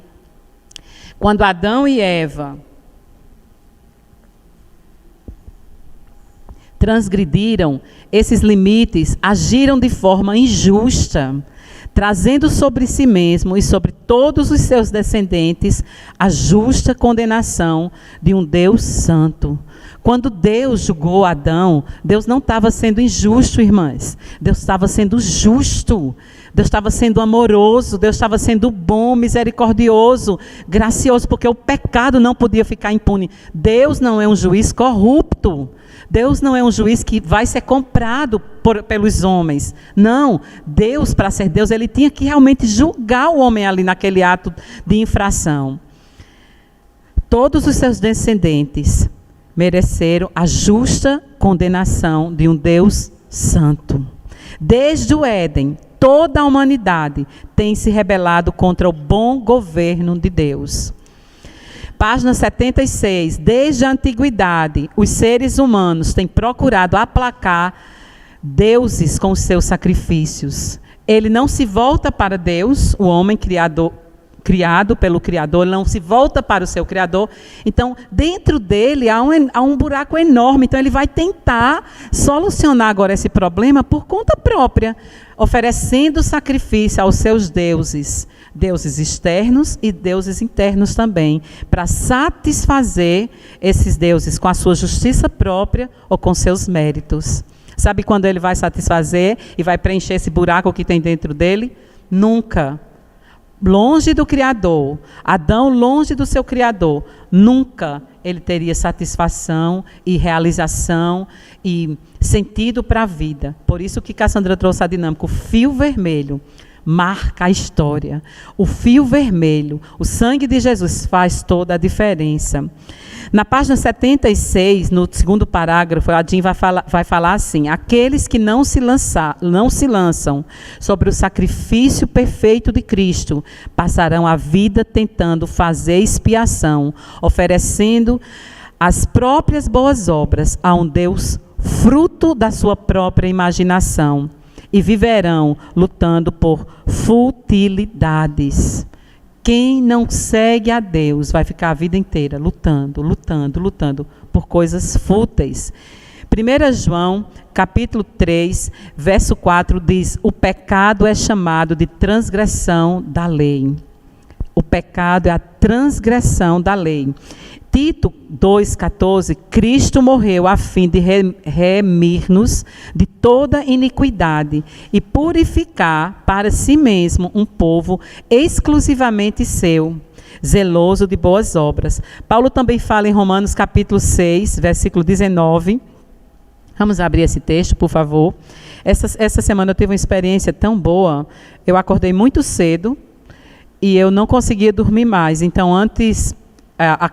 quando Adão e Eva transgrediram esses limites, agiram de forma injusta, trazendo sobre si mesmo e sobre todos os seus descendentes a justa condenação de um Deus santo. Quando Deus julgou Adão, Deus não estava sendo injusto, irmãs. Deus estava sendo justo. Deus estava sendo amoroso. Deus estava sendo bom, misericordioso, gracioso, porque o pecado não podia ficar impune. Deus não é um juiz corrupto. Deus não é um juiz que vai ser comprado pelos homens. Não, Deus, para ser Deus, ele tinha que realmente julgar o homem ali naquele ato de infração. Todos os seus descendentes mereceram a justa condenação de um Deus santo. Desde o Éden, toda a humanidade tem se rebelado contra o bom governo de Deus. Página 76. Desde a antiguidade, os seres humanos têm procurado aplacar deuses com os seus sacrifícios. Ele não se volta para Deus, o homem criado pelo Criador, não se volta para o seu Criador. Então, dentro dele há um buraco enorme. Então, ele vai tentar solucionar agora esse problema por conta própria, oferecendo sacrifício aos seus deuses, deuses externos e deuses internos também, para satisfazer esses deuses com a sua justiça própria ou com seus méritos. Sabe quando ele vai satisfazer e vai preencher esse buraco que tem dentro dele? Nunca. Longe do Criador, Adão longe do seu Criador, nunca ele teria satisfação e realização e sentido para a vida. Por isso que Cassandra trouxe a dinâmica, o fio vermelho marca a história. O fio vermelho, o sangue de Jesus faz toda a diferença. Na página 76, no segundo parágrafo, a Jean vai falar assim: aqueles que não se lançam sobre o sacrifício perfeito de Cristo passarão a vida tentando fazer expiação, oferecendo as próprias boas obras a um Deus fruto da sua própria imaginação, e viverão lutando por futilidades. Quem não segue a Deus vai ficar a vida inteira lutando por coisas fúteis. 1 João, capítulo 3, verso 4, diz: o pecado é chamado de transgressão da lei. O pecado é a transgressão da lei. Tito 2,14, Cristo morreu a fim de remir-nos de toda iniquidade e purificar para si mesmo um povo exclusivamente seu, zeloso de boas obras. Paulo também fala em Romanos capítulo 6, versículo 19. Vamos abrir esse texto, por favor. Essa semana eu tive uma experiência tão boa. Eu acordei muito cedo e eu não conseguia dormir mais. Então, antes,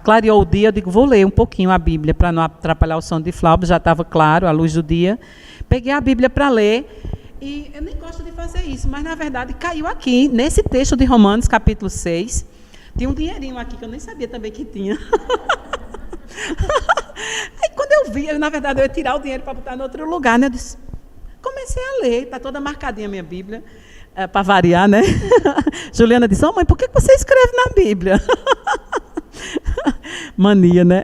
clareou o dia, eu digo, vou ler um pouquinho a Bíblia para não atrapalhar o sono de Flávio. Já estava claro, a luz do dia. Peguei a Bíblia para ler. E eu nem gosto de fazer isso, mas, na verdade, caiu aqui, nesse texto de Romanos, capítulo 6. Tinha um dinheirinho aqui que eu nem sabia também que tinha. Aí, quando eu vi, na verdade, eu ia tirar o dinheiro para botar em outro lugar, né? Eu disse, comecei a ler, está toda marcadinha a minha Bíblia, para variar, né? Juliana disse, mãe, por que você escreve na Bíblia? Mania, né?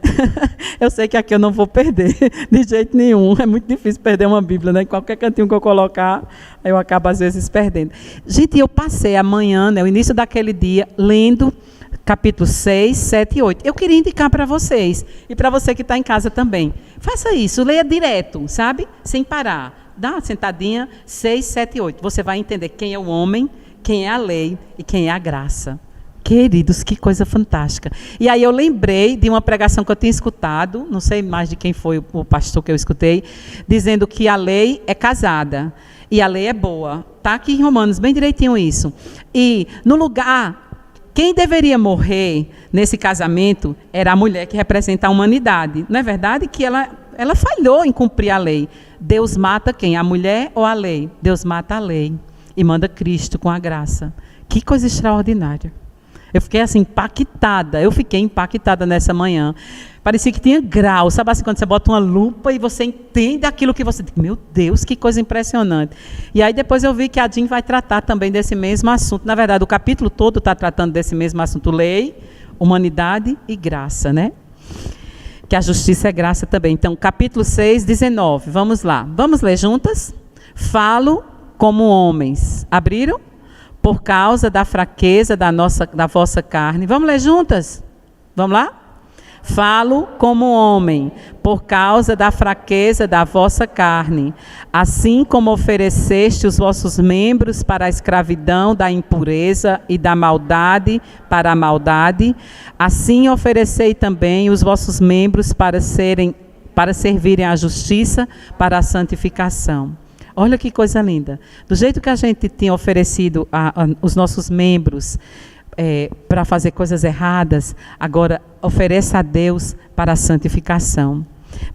Eu sei que aqui eu não vou perder, de jeito nenhum. É muito difícil perder uma Bíblia, né? Em qualquer cantinho que eu colocar, eu acabo, às vezes, perdendo. Gente, eu passei amanhã, né, o início daquele dia, lendo capítulo 6, 7 e 8. Eu queria indicar para vocês, e para você que está em casa também. Faça isso, leia direto, sabe? Sem parar. Dá uma sentadinha, 6, 7 e 8. Você vai entender quem é o homem, quem é a lei e quem é a graça. Queridos, que coisa fantástica. E aí eu lembrei de uma pregação que eu tinha escutado, não sei mais de quem foi o pastor que eu escutei, dizendo que a lei é casada e a lei é boa. Está aqui em Romanos, bem direitinho isso. E no lugar, quem deveria morrer nesse casamento era a mulher que representa a humanidade. Não é verdade que ela falhou em cumprir a lei. Deus mata quem? A mulher ou a lei? Deus mata a lei e manda Cristo com a graça. Que coisa extraordinária. Eu fiquei assim, impactada. Eu fiquei impactada nessa manhã. Parecia que tinha grau. Sabe assim, quando você bota uma lupa e você entende aquilo que você diz. Meu Deus, que coisa impressionante. E aí depois eu vi que a Jean vai tratar também desse mesmo assunto. Na verdade, o capítulo todo está tratando desse mesmo assunto. Lei, humanidade e graça, né? Que a justiça é graça também. Então, capítulo 6, 19. Vamos lá. Vamos ler juntas? Falo como homens. Abriram? Por causa da fraqueza da vossa carne. Vamos ler juntas? Vamos lá? Falo como homem, por causa da fraqueza da vossa carne. Assim como ofereceste os vossos membros para a escravidão da impureza e da maldade para a maldade, assim oferecei também os vossos membros para servirem à justiça, para a santificação. Olha que coisa linda. Do jeito que a gente tinha oferecido os nossos membros para fazer coisas erradas, agora ofereça a Deus para a santificação.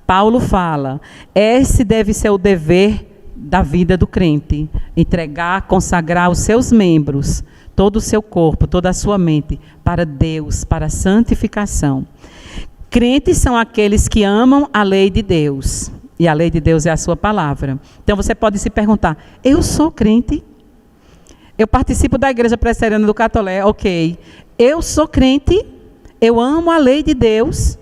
Paulo fala, esse deve ser o dever da vida do crente, entregar, consagrar os seus membros, todo o seu corpo, toda a sua mente, para Deus, para a santificação. Crentes são aqueles que amam a lei de Deus. E a lei de Deus é a sua palavra. Então você pode se perguntar, eu sou crente? Eu participo da Igreja Presbiteriana do Catolé, ok. Eu sou crente? Eu amo a lei de Deus?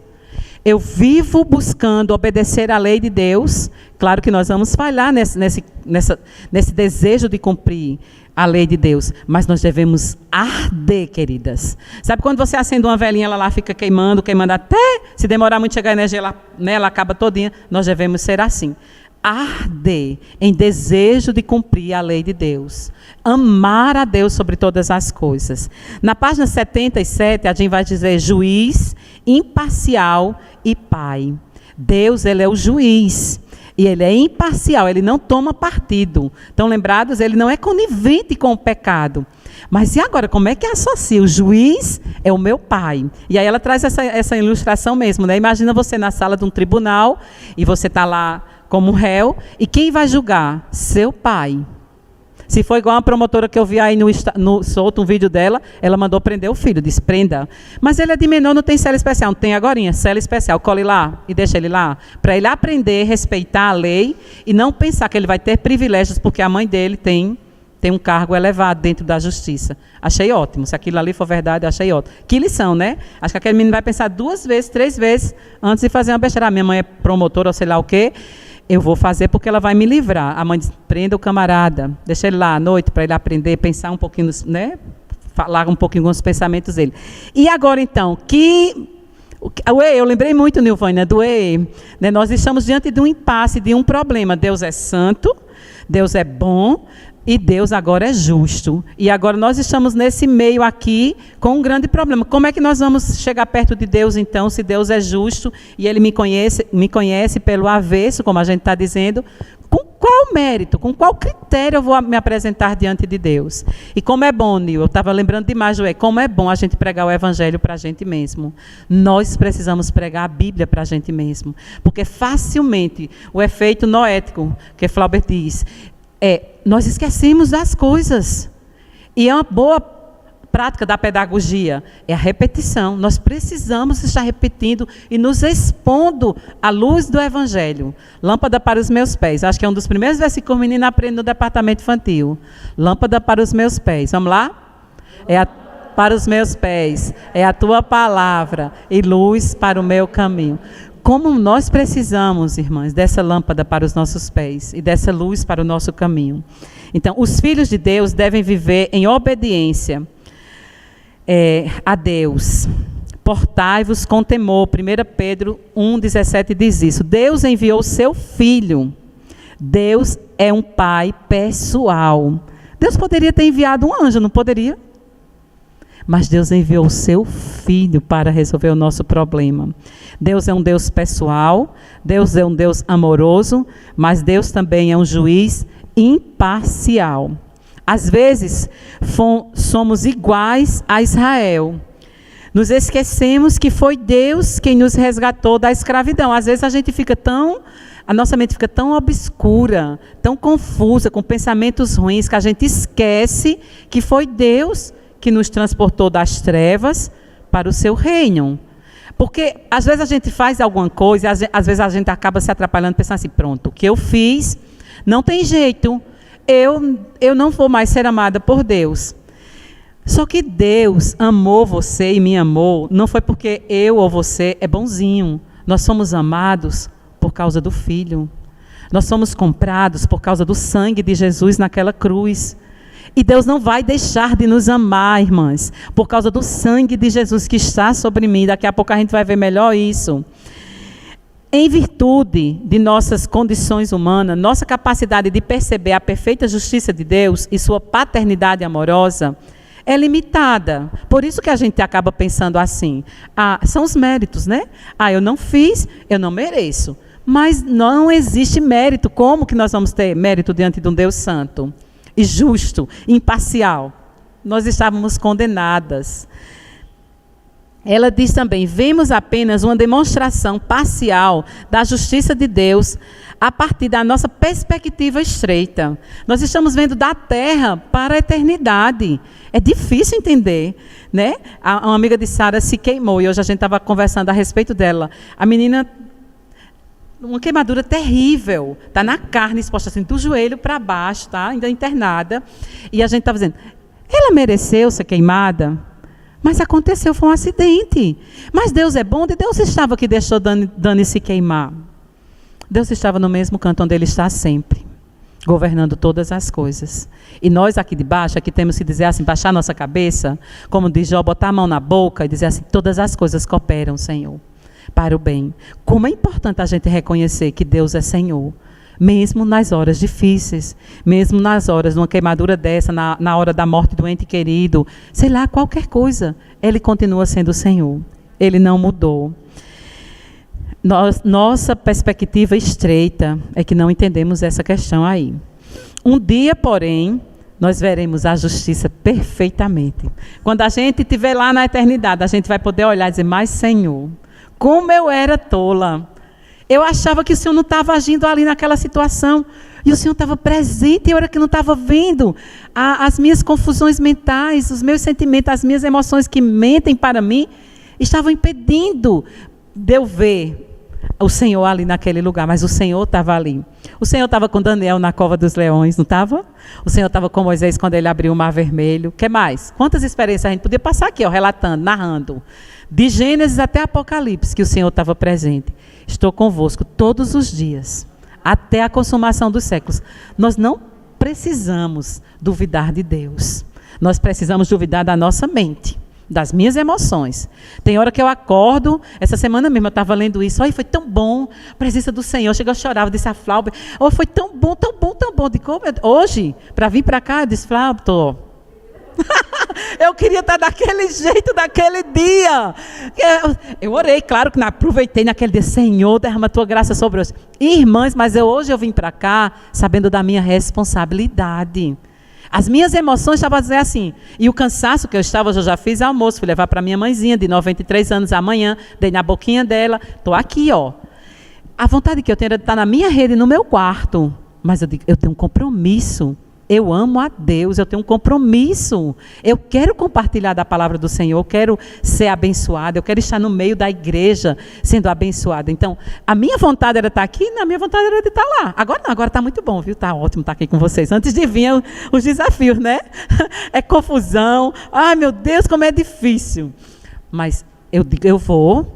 Eu vivo buscando obedecer à lei de Deus? Claro que nós vamos falhar nesse desejo de cumprir a lei de Deus, mas nós devemos arder, queridas. Sabe quando você acende uma velinha, ela lá fica queimando, até se demorar muito chegar a energia, ela acaba todinha. Nós devemos ser assim. Arder em desejo de cumprir a lei de Deus. Amar a Deus sobre todas as coisas. Na página 77, a gente vai dizer juiz, imparcial e pai. Deus, ele é o juiz. E ele é imparcial, ele não toma partido. Estão lembrados? Ele não é conivente com o pecado. Mas e agora, como é que associa? O juiz é o meu pai. E aí ela traz essa ilustração mesmo, né? Imagina você na sala de um tribunal e você está lá como réu. E quem vai julgar? Seu pai. Se for igual a promotora que eu vi aí solto um vídeo dela, ela mandou prender o filho, disse prenda. Mas ele é de menor, não tem cela especial. Não tem agorinha, cela especial. Cole lá e deixa ele lá. Para ele aprender, respeitar a lei e não pensar que ele vai ter privilégios porque a mãe dele tem um cargo elevado dentro da justiça. Achei ótimo. Se aquilo ali for verdade, achei ótimo. Que lição, né? Acho que aquele menino vai pensar 2 vezes, 3 vezes antes de fazer uma besteira. Minha mãe é promotora ou sei lá o quê. Eu vou fazer porque ela vai me livrar. A mãe diz, prenda o camarada, deixa ele lá à noite para ele aprender, pensar um pouquinho, né? Falar um pouquinho com os pensamentos dele. E agora então, que Eu lembrei muito, Nilvânia, do EE. Né? Nós estamos diante de um impasse, de um problema. Deus é santo, Deus é bom e Deus agora é justo. E agora nós estamos nesse meio aqui com um grande problema. Como é que nós vamos chegar perto de Deus, então, se Deus é justo e Ele me conhece pelo avesso, como a gente está dizendo? Com qual mérito, com qual critério eu vou me apresentar diante de Deus? E como é bom, Nil, eu estava lembrando demais, Joé, como é bom a gente pregar o Evangelho para a gente mesmo. Nós precisamos pregar a Bíblia para a gente mesmo. Porque facilmente o efeito noético, que Flaubert diz, nós esquecemos das coisas. E é uma boa prática da pedagogia, é a repetição. Nós precisamos estar repetindo e nos expondo à luz do Evangelho. Lâmpada para os meus pés. Acho que é um dos primeiros versículos que o menino aprende no departamento infantil. Lâmpada para os meus pés. Vamos lá? Para os meus pés. É a tua palavra e luz para o meu caminho. Como nós precisamos, irmãs, dessa lâmpada para os nossos pés e dessa luz para o nosso caminho. Então, os filhos de Deus devem viver em obediência a Deus. Portai-vos com temor. 1 Pedro 1,17 diz isso. Deus enviou o seu Filho. Deus é um Pai pessoal. Deus poderia ter enviado um anjo, não poderia? Mas Deus enviou o seu Filho para resolver o nosso problema. Deus é um Deus pessoal, Deus é um Deus amoroso, mas Deus também é um juiz imparcial. Às vezes, somos iguais a Israel. Nos esquecemos que foi Deus quem nos resgatou da escravidão. Às vezes a nossa mente fica tão obscura, tão confusa, com pensamentos ruins, que a gente esquece que foi Deus que nos transportou das trevas para o seu reino. Porque às vezes a gente faz alguma coisa, às vezes a gente acaba se atrapalhando, pensando assim, pronto, o que eu fiz não tem jeito. Eu não vou mais ser amada por Deus. Só que Deus amou você e me amou, não foi porque eu ou você é bonzinho. Nós somos amados por causa do Filho. Nós somos comprados por causa do sangue de Jesus naquela cruz. E Deus não vai deixar de nos amar, irmãs, por causa do sangue de Jesus que está sobre mim. Daqui a pouco a gente vai ver melhor isso. Em virtude de nossas condições humanas, nossa capacidade de perceber a perfeita justiça de Deus e sua paternidade amorosa é limitada. Por isso que a gente acaba pensando assim. São os méritos, né? Eu não fiz, eu não mereço. Mas não existe mérito. Como que nós vamos ter mérito diante de um Deus santo e justo, imparcial? Nós estávamos condenadas. Ela diz também, vemos apenas uma demonstração parcial da justiça de Deus a partir da nossa perspectiva estreita. Nós estamos vendo da terra para a eternidade. É difícil entender, né? Uma amiga de Sara se queimou e hoje a gente estava conversando a respeito dela. A menina, uma queimadura terrível, está na carne, exposta assim, do joelho para baixo, tá? Ainda internada. E a gente estava dizendo, ela mereceu ser queimada? Mas aconteceu, foi um acidente. Mas Deus é bom, e Deus estava que deixou Dani se queimar. Deus estava no mesmo canto onde Ele está sempre, governando todas as coisas. E nós aqui de baixo, aqui temos que dizer assim, baixar nossa cabeça, como diz Jó, botar a mão na boca e dizer assim, todas as coisas cooperam, Senhor, para o bem. Como é importante a gente reconhecer que Deus é Senhor, mesmo nas horas difíceis, mesmo nas horas de uma queimadura dessa, na hora da morte do ente querido, sei lá, qualquer coisa, Ele continua sendo o Senhor. Ele não mudou. Nossa perspectiva estreita é que não entendemos essa questão aí. Um dia, porém, nós veremos a justiça perfeitamente. Quando a gente estiver lá na eternidade, a gente vai poder olhar e dizer, mas Senhor, como eu era tola. Eu achava que o Senhor não estava agindo ali naquela situação. E o Senhor estava presente e eu era que não estava vendo. As minhas confusões mentais, os meus sentimentos, as minhas emoções que mentem para mim, estavam impedindo de eu ver o Senhor ali naquele lugar. Mas o Senhor estava ali. O Senhor estava com Daniel na cova dos leões, não estava? O Senhor estava com Moisés quando ele abriu o mar vermelho. O que mais? Quantas experiências a gente podia passar aqui, relatando, narrando. De Gênesis até Apocalipse, que o Senhor estava presente. Estou convosco todos os dias, até a consumação dos séculos. Nós não precisamos duvidar de Deus. Nós precisamos duvidar da nossa mente. das minhas emoções. Tem hora que eu acordo, essa semana mesmo eu estava lendo isso, foi tão bom, a presença do Senhor, chegou, eu chorava, disse a Flávia, foi tão bom, tão bom, tão bom. Hoje, para vir para cá, eu disse, Flávia, eu queria estar daquele jeito, daquele dia. Eu orei, claro que aproveitei naquele dia, Senhor, derrama a tua graça sobre nós. Irmãs, mas hoje eu vim para cá sabendo da minha responsabilidade. As minhas emoções estavam a dizer assim, e o cansaço que eu estava, eu já fiz almoço, fui levar para minha mãezinha de 93 anos amanhã, dei na boquinha dela, estou aqui, ó. A vontade que eu tenho era de estar na minha rede, no meu quarto, mas eu digo, eu tenho um compromisso. Eu amo a Deus, eu tenho um compromisso. Eu quero compartilhar da palavra do Senhor, eu quero ser abençoada, eu quero estar no meio da igreja sendo abençoada. Então, a minha vontade era estar aqui, a minha vontade era de estar lá. Agora não, agora está muito bom, viu? Está ótimo estar aqui com vocês. Antes de vir os desafios, né? É confusão. Ai, meu Deus, como é difícil. Mas eu digo, eu vou.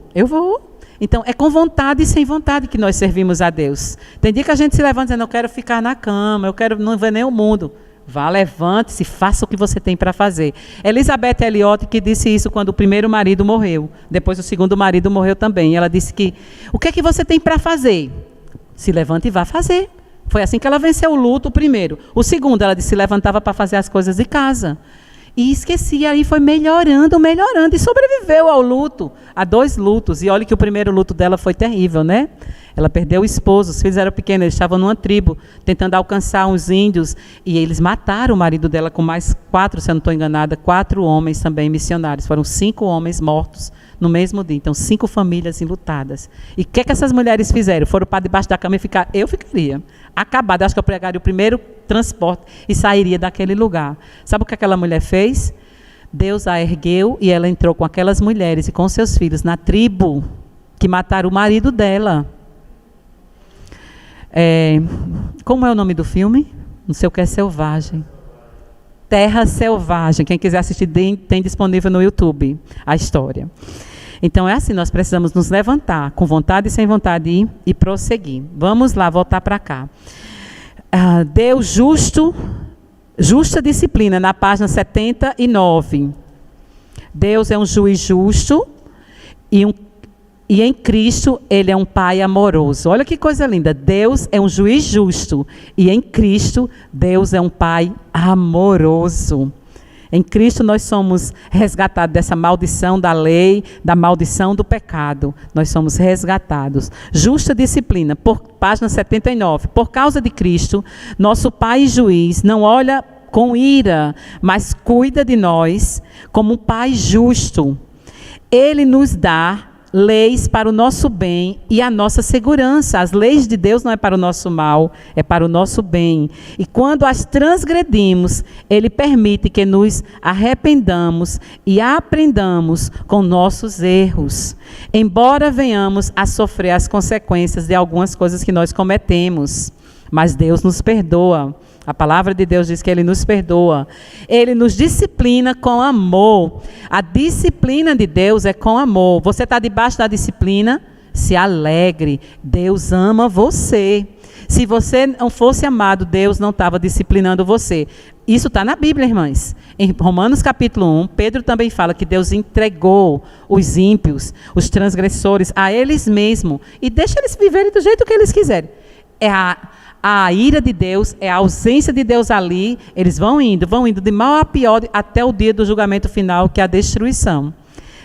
Então, é com vontade e sem vontade que nós servimos a Deus. Tem dia que a gente se levanta dizendo, eu quero ficar na cama, eu quero não ver nem o mundo. Vá, levante-se, faça o que você tem para fazer. Elizabeth Elliot que disse isso quando o primeiro marido morreu. Depois o segundo marido morreu também. Ela disse que, o que é que você tem para fazer? Se levante e vá fazer. Foi assim que ela venceu o luto, o primeiro. O segundo, ela disse, se levantava para fazer as coisas de casa. E esquecia, aí foi melhorando, e sobreviveu ao luto, a 2 lutos. E olha que o primeiro luto dela foi terrível, né? Ela perdeu o esposo, os filhos eram pequenos, eles estavam numa tribo, tentando alcançar uns índios, e eles mataram o marido dela com mais 4, se eu não estou enganada, 4 homens também missionários. Foram 5 homens mortos no mesmo dia. Então, 5 famílias enlutadas. E o que essas mulheres fizeram? Foram para debaixo da cama e ficar. Eu ficaria acabada. Acho que eu pegaria o primeiro transporte e sairia daquele lugar. Sabe o que aquela mulher fez? Deus a ergueu e ela entrou com aquelas mulheres e com seus filhos na tribo que mataram o marido dela. Como é o nome do filme? Não sei o que é selvagem. Terra Selvagem. Quem quiser assistir, tem disponível no YouTube a história. Então, é assim, nós precisamos nos levantar, com vontade e sem vontade, e prosseguir. Vamos lá, voltar para cá. Deus justa disciplina, na página 79. Deus é um juiz justo e em Cristo Ele é um Pai amoroso. Olha que coisa linda. Deus é um juiz justo e em Cristo Deus é um Pai amoroso. Em Cristo nós somos resgatados dessa maldição da lei, da maldição do pecado. Nós somos resgatados. Justa disciplina, página 79. Por causa de Cristo, nosso Pai e juiz não olha com ira, mas cuida de nós como um Pai justo. Ele nos dá leis para o nosso bem e a nossa segurança. As leis de Deus não é para o nosso mal, é para o nosso bem. E quando as transgredimos, Ele permite que nos arrependamos e aprendamos com nossos erros, embora venhamos a sofrer as consequências de algumas coisas que nós cometemos. Mas Deus nos perdoa. A palavra de Deus diz que Ele nos perdoa. Ele nos disciplina com amor. A disciplina de Deus é com amor. Você está debaixo da disciplina? Se alegre. Deus ama você. Se você não fosse amado, Deus não estava disciplinando você. Isso está na Bíblia, irmãs. Em Romanos capítulo 1, Pedro também fala que Deus entregou os ímpios, os transgressores, a eles mesmos. E deixa eles viverem do jeito que eles quiserem. A ira de Deus, é a ausência de Deus ali. Eles vão indo de mal a pior até o dia do julgamento final, que é a destruição.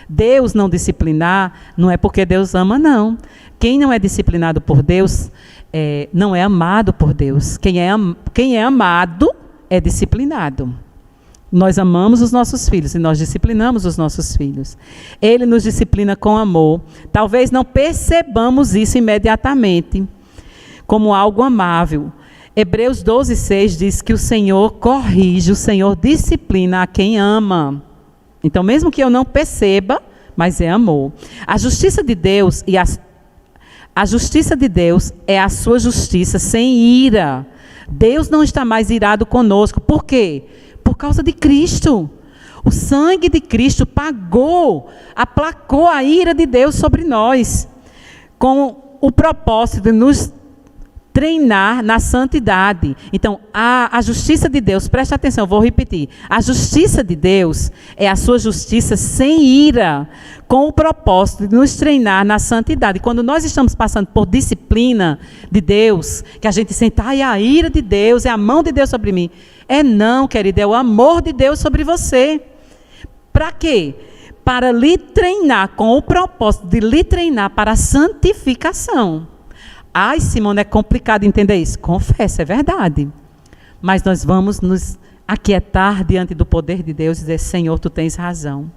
Deus não disciplinar não é porque Deus ama, não. Quem não é disciplinado por Deus não é amado por Deus. Quem é amado é disciplinado. Nós amamos os nossos filhos e nós disciplinamos os nossos filhos. Ele nos disciplina com amor. Talvez não percebamos isso imediatamente como algo amável. Hebreus 12:6 diz que o Senhor corrige, o Senhor disciplina a quem ama. Então, mesmo que eu não perceba, mas é amor. A justiça de Deus a justiça de Deus é a sua justiça sem ira. Deus não está mais irado conosco. Por quê? Por causa de Cristo. O sangue de Cristo aplacou a ira de Deus sobre nós, com o propósito de nos treinar na santidade. Então, a justiça de Deus, presta atenção, vou repetir. A justiça de Deus é a sua justiça sem ira, com o propósito de nos treinar na santidade. Quando nós estamos passando por disciplina de Deus, que a gente sente, ai, a ira de Deus, é a mão de Deus sobre mim. É não, querido, é o amor de Deus sobre você. Para quê? Para lhe treinar, com o propósito de lhe treinar para a santificação. Ai, Simone, é complicado entender isso. Confesso, é verdade. Mas nós vamos nos aquietar diante do poder de Deus e dizer, Senhor, tu tens razão.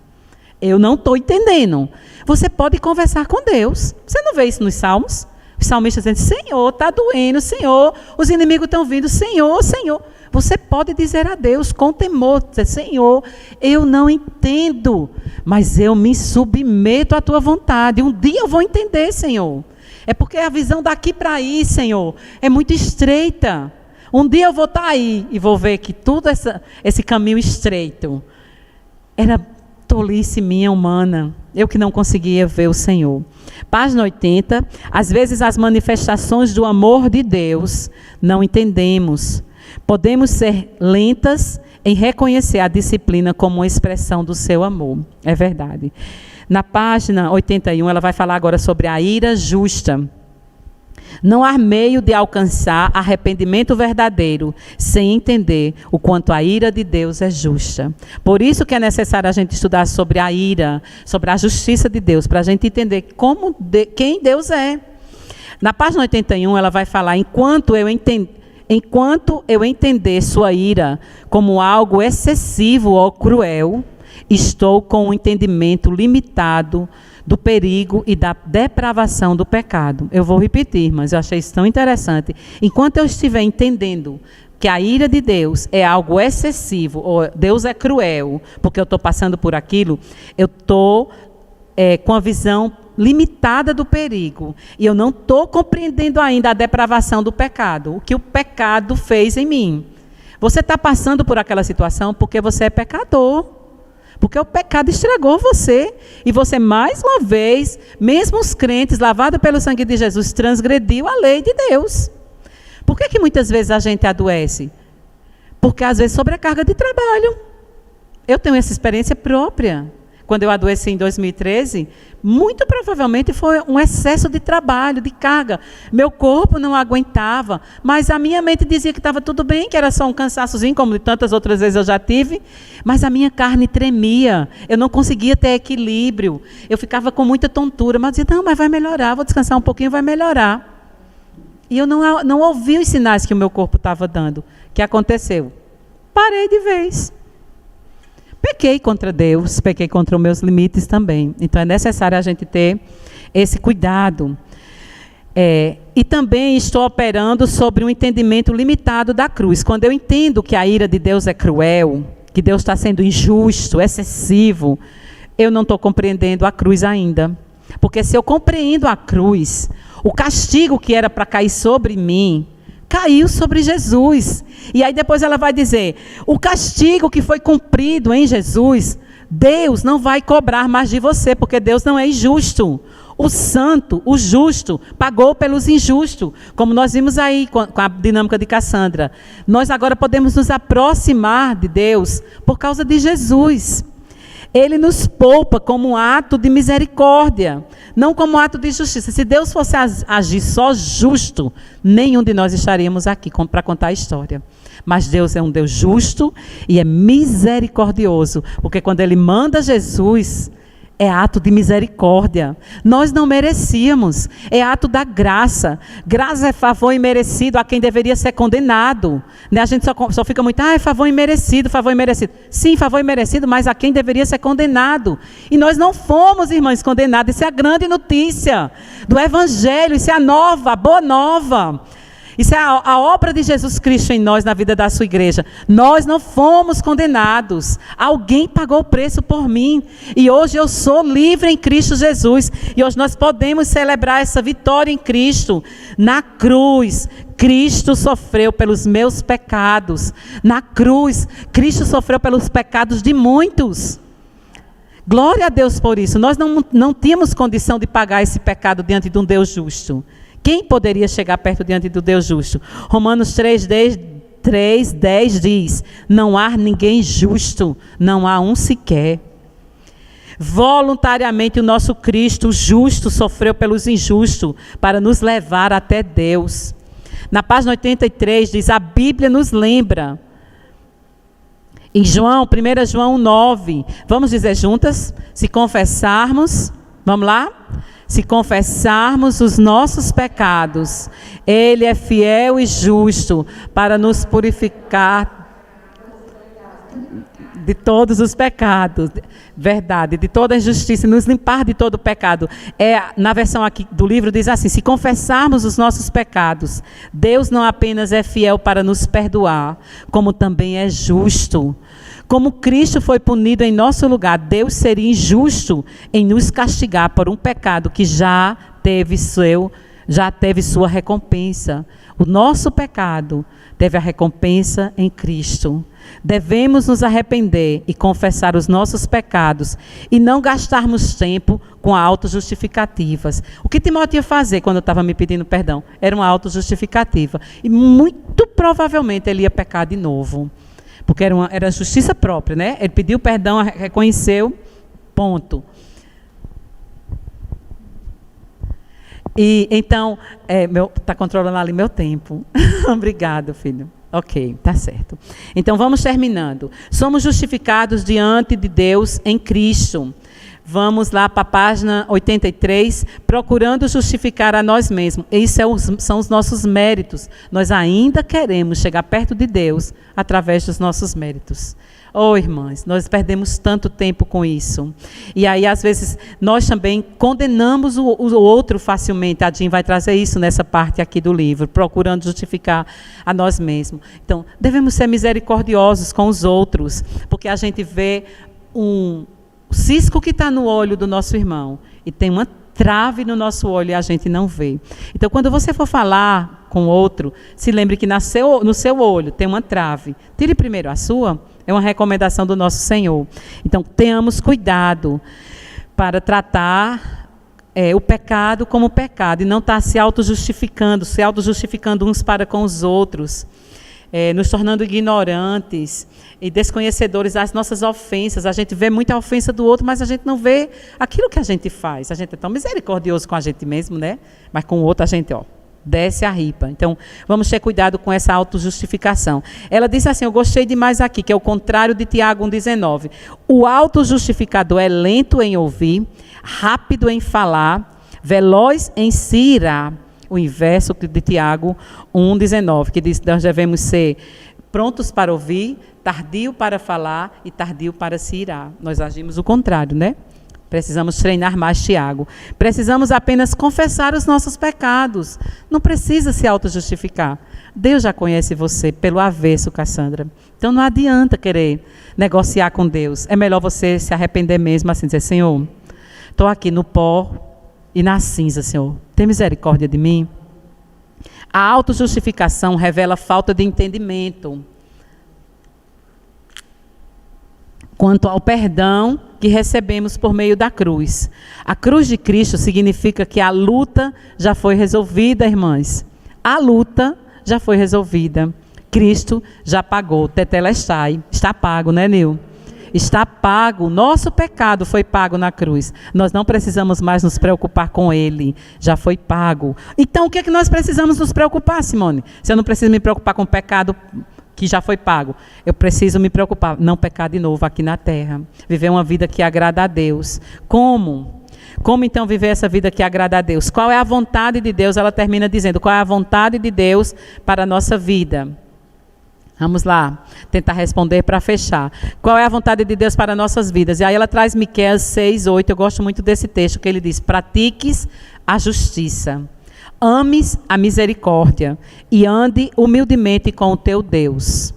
Eu não estou entendendo. Você pode conversar com Deus. Você não vê isso nos Salmos? Os salmistas dizem, Senhor, está doendo, Senhor, os inimigos estão vindo, Senhor, Senhor. Você pode dizer a Deus com temor, dizer, Senhor, eu não entendo, mas eu me submeto à tua vontade. Um dia eu vou entender, Senhor. É porque a visão daqui para aí, Senhor, é muito estreita. Um dia eu vou estar aí e vou ver que todo esse caminho estreito era tolice minha humana. Eu que não conseguia ver o Senhor. Página 80. Às vezes as manifestações do amor de Deus não entendemos. Podemos ser lentas em reconhecer a disciplina como uma expressão do seu amor. É verdade. Na página 81, ela vai falar agora sobre a ira justa. Não há meio de alcançar arrependimento verdadeiro sem entender o quanto a ira de Deus é justa. Por isso que é necessário a gente estudar sobre a ira, sobre a justiça de Deus, para a gente entender quem Deus é. Na página 81, ela vai falar, enquanto eu entender sua ira como algo excessivo ou cruel, estou com um entendimento limitado do perigo e da depravação do pecado. Eu vou repetir, mas eu achei isso tão interessante. Enquanto eu estiver entendendo que a ira de Deus é algo excessivo, ou Deus é cruel, porque eu estou passando por aquilo, eu estou com a visão limitada do perigo. E eu não estou compreendendo ainda a depravação do pecado, o que o pecado fez em mim. Você está passando por aquela situação porque você é pecador. Porque o pecado estragou você. E você, mais uma vez, mesmo os crentes, lavados pelo sangue de Jesus, transgrediu a lei de Deus. Por que muitas vezes a gente adoece? Porque às vezes sobrecarga de trabalho. Eu tenho essa experiência própria. Quando eu adoeci em 2013, muito provavelmente foi um excesso de trabalho, de carga. Meu corpo não aguentava, mas a minha mente dizia que estava tudo bem, que era só um cansaçozinho, como de tantas outras vezes eu já tive, mas a minha carne tremia, eu não conseguia ter equilíbrio, eu ficava com muita tontura, mas eu dizia, não, mas vai melhorar, vou descansar um pouquinho, vai melhorar. E eu não ouvi os sinais que o meu corpo estava dando. O que aconteceu? Parei de vez. Pequei contra Deus, pequei contra os meus limites também. Então é necessário a gente ter esse cuidado. E também estou operando sobre um entendimento limitado da cruz. Quando eu entendo que a ira de Deus é cruel, que Deus está sendo injusto, excessivo, eu não estou compreendendo a cruz ainda. Porque se eu compreendo a cruz, o castigo que era para cair sobre mim, caiu sobre Jesus. E aí depois ela vai dizer, o castigo que foi cumprido em Jesus, Deus não vai cobrar mais de você, porque Deus não é injusto. O santo, o justo, pagou pelos injustos, como nós vimos aí com a dinâmica de Cassandra. Nós agora podemos nos aproximar de Deus por causa de Jesus. Ele nos poupa como um ato de misericórdia, não como um ato de justiça. Se Deus fosse agir só justo, nenhum de nós estaríamos aqui para contar a história. Mas Deus é um Deus justo e é misericordioso, porque quando Ele manda Jesus, é ato de misericórdia. Nós não merecíamos, é ato da graça. Graça é favor imerecido a quem deveria ser condenado. Né? A gente só fica muito, é favor imerecido, favor imerecido. Sim, favor imerecido, mas a quem deveria ser condenado. E nós não fomos, irmãs, condenados. Isso é a grande notícia do Evangelho, isso é a boa nova. Isso é a obra de Jesus Cristo em nós, na vida da sua igreja. Nós não fomos condenados. Alguém pagou o preço por mim. E hoje eu sou livre em Cristo Jesus. E hoje nós podemos celebrar essa vitória em Cristo. Na cruz, Cristo sofreu pelos meus pecados. Na cruz, Cristo sofreu pelos pecados de muitos. Glória a Deus por isso. Nós não tínhamos condição de pagar esse pecado diante de um Deus justo. Quem poderia chegar perto diante do Deus justo? Romanos 3:10 diz: não há ninguém justo, não há um sequer. Voluntariamente o nosso Cristo justo sofreu pelos injustos para nos levar até Deus. Na página 83 diz, a Bíblia nos lembra, em 1 João 9, vamos dizer juntas? Se confessarmos, vamos lá? Se confessarmos os nossos pecados, Ele é fiel e justo para nos purificar de todos os pecados, verdade, de toda a injustiça, nos limpar de todo o pecado. Na versão aqui do livro diz assim, se confessarmos os nossos pecados, Deus não apenas é fiel para nos perdoar, como também é justo. Como Cristo foi punido em nosso lugar, Deus seria injusto em nos castigar por um pecado que já teve sua recompensa. O nosso pecado teve a recompensa em Cristo. Devemos nos arrepender e confessar os nossos pecados e não gastarmos tempo com autojustificativas. O que Timóteo ia fazer quando eu estava me pedindo perdão? Era uma autojustificativa. E muito provavelmente ele ia pecar de novo. Porque era justiça própria, né? Ele pediu perdão, reconheceu, ponto. E então, está controlando ali meu tempo. Obrigado, filho. Ok, está certo. Então, vamos terminando. Somos justificados diante de Deus em Cristo. Vamos lá para a página 83, procurando justificar a nós mesmos. Esses são os nossos méritos. Nós ainda queremos chegar perto de Deus através dos nossos méritos. Oh, irmãs, nós perdemos tanto tempo com isso. E aí, às vezes, nós também condenamos o outro facilmente. A Jean vai trazer isso nessa parte aqui do livro, procurando justificar a nós mesmos. Então, devemos ser misericordiosos com os outros, porque a gente vê um cisco que está no olho do nosso irmão e tem uma trave no nosso olho e a gente não vê. Então, quando você for falar com outro, se lembre que no seu olho tem uma trave. Tire primeiro a sua. É uma recomendação do nosso Senhor. Então, tenhamos cuidado para tratar o pecado como pecado e não estar se auto-justificando uns para com os outros, nos tornando ignorantes e desconhecedores das nossas ofensas. A gente vê muita ofensa do outro, mas a gente não vê aquilo que a gente faz. A gente é tão misericordioso com a gente mesmo, né? Mas com o outro a gente, desce a ripa. Então, vamos ter cuidado com essa autojustificação. Ela disse assim, eu gostei demais aqui, que é o contrário de Tiago 1,19. O autojustificador é lento em ouvir, rápido em falar, veloz em se irar. O inverso de Tiago 1,19, que diz que nós devemos ser prontos para ouvir, tardio para falar e tardio para se irar. Nós agimos o contrário, né? Precisamos treinar mais Tiago. Precisamos apenas confessar os nossos pecados. Não precisa se autojustificar. Deus já conhece você pelo avesso, Cassandra. Então não adianta querer negociar com Deus. É melhor você se arrepender mesmo assim, dizer, Senhor, estou aqui no pó e na cinza, Senhor. Tem misericórdia de mim? A autojustificação revela falta de entendimento quanto ao perdão que recebemos por meio da cruz. A cruz de Cristo significa que a luta já foi resolvida, irmãs. A luta já foi resolvida. Cristo já pagou. Tetelestai. Está pago, né, Nil? Está pago. Nosso pecado foi pago na cruz. Nós não precisamos mais nos preocupar com ele. Já foi pago. Então, o que é que nós precisamos nos preocupar, Simone? Se eu não preciso me preocupar com o pecado que já foi pago, eu preciso me preocupar, não pecar de novo aqui na terra. Viver uma vida que agrada a Deus. Como? Como então viver essa vida que agrada a Deus? Qual é a vontade de Deus? Ela termina dizendo, qual é a vontade de Deus para a nossa vida? Vamos lá, tentar responder para fechar. Qual é a vontade de Deus para nossas vidas? E aí ela traz Miqueias 6:8, eu gosto muito desse texto, que ele diz, pratiques a justiça, ames a misericórdia e ande humildemente com o teu Deus.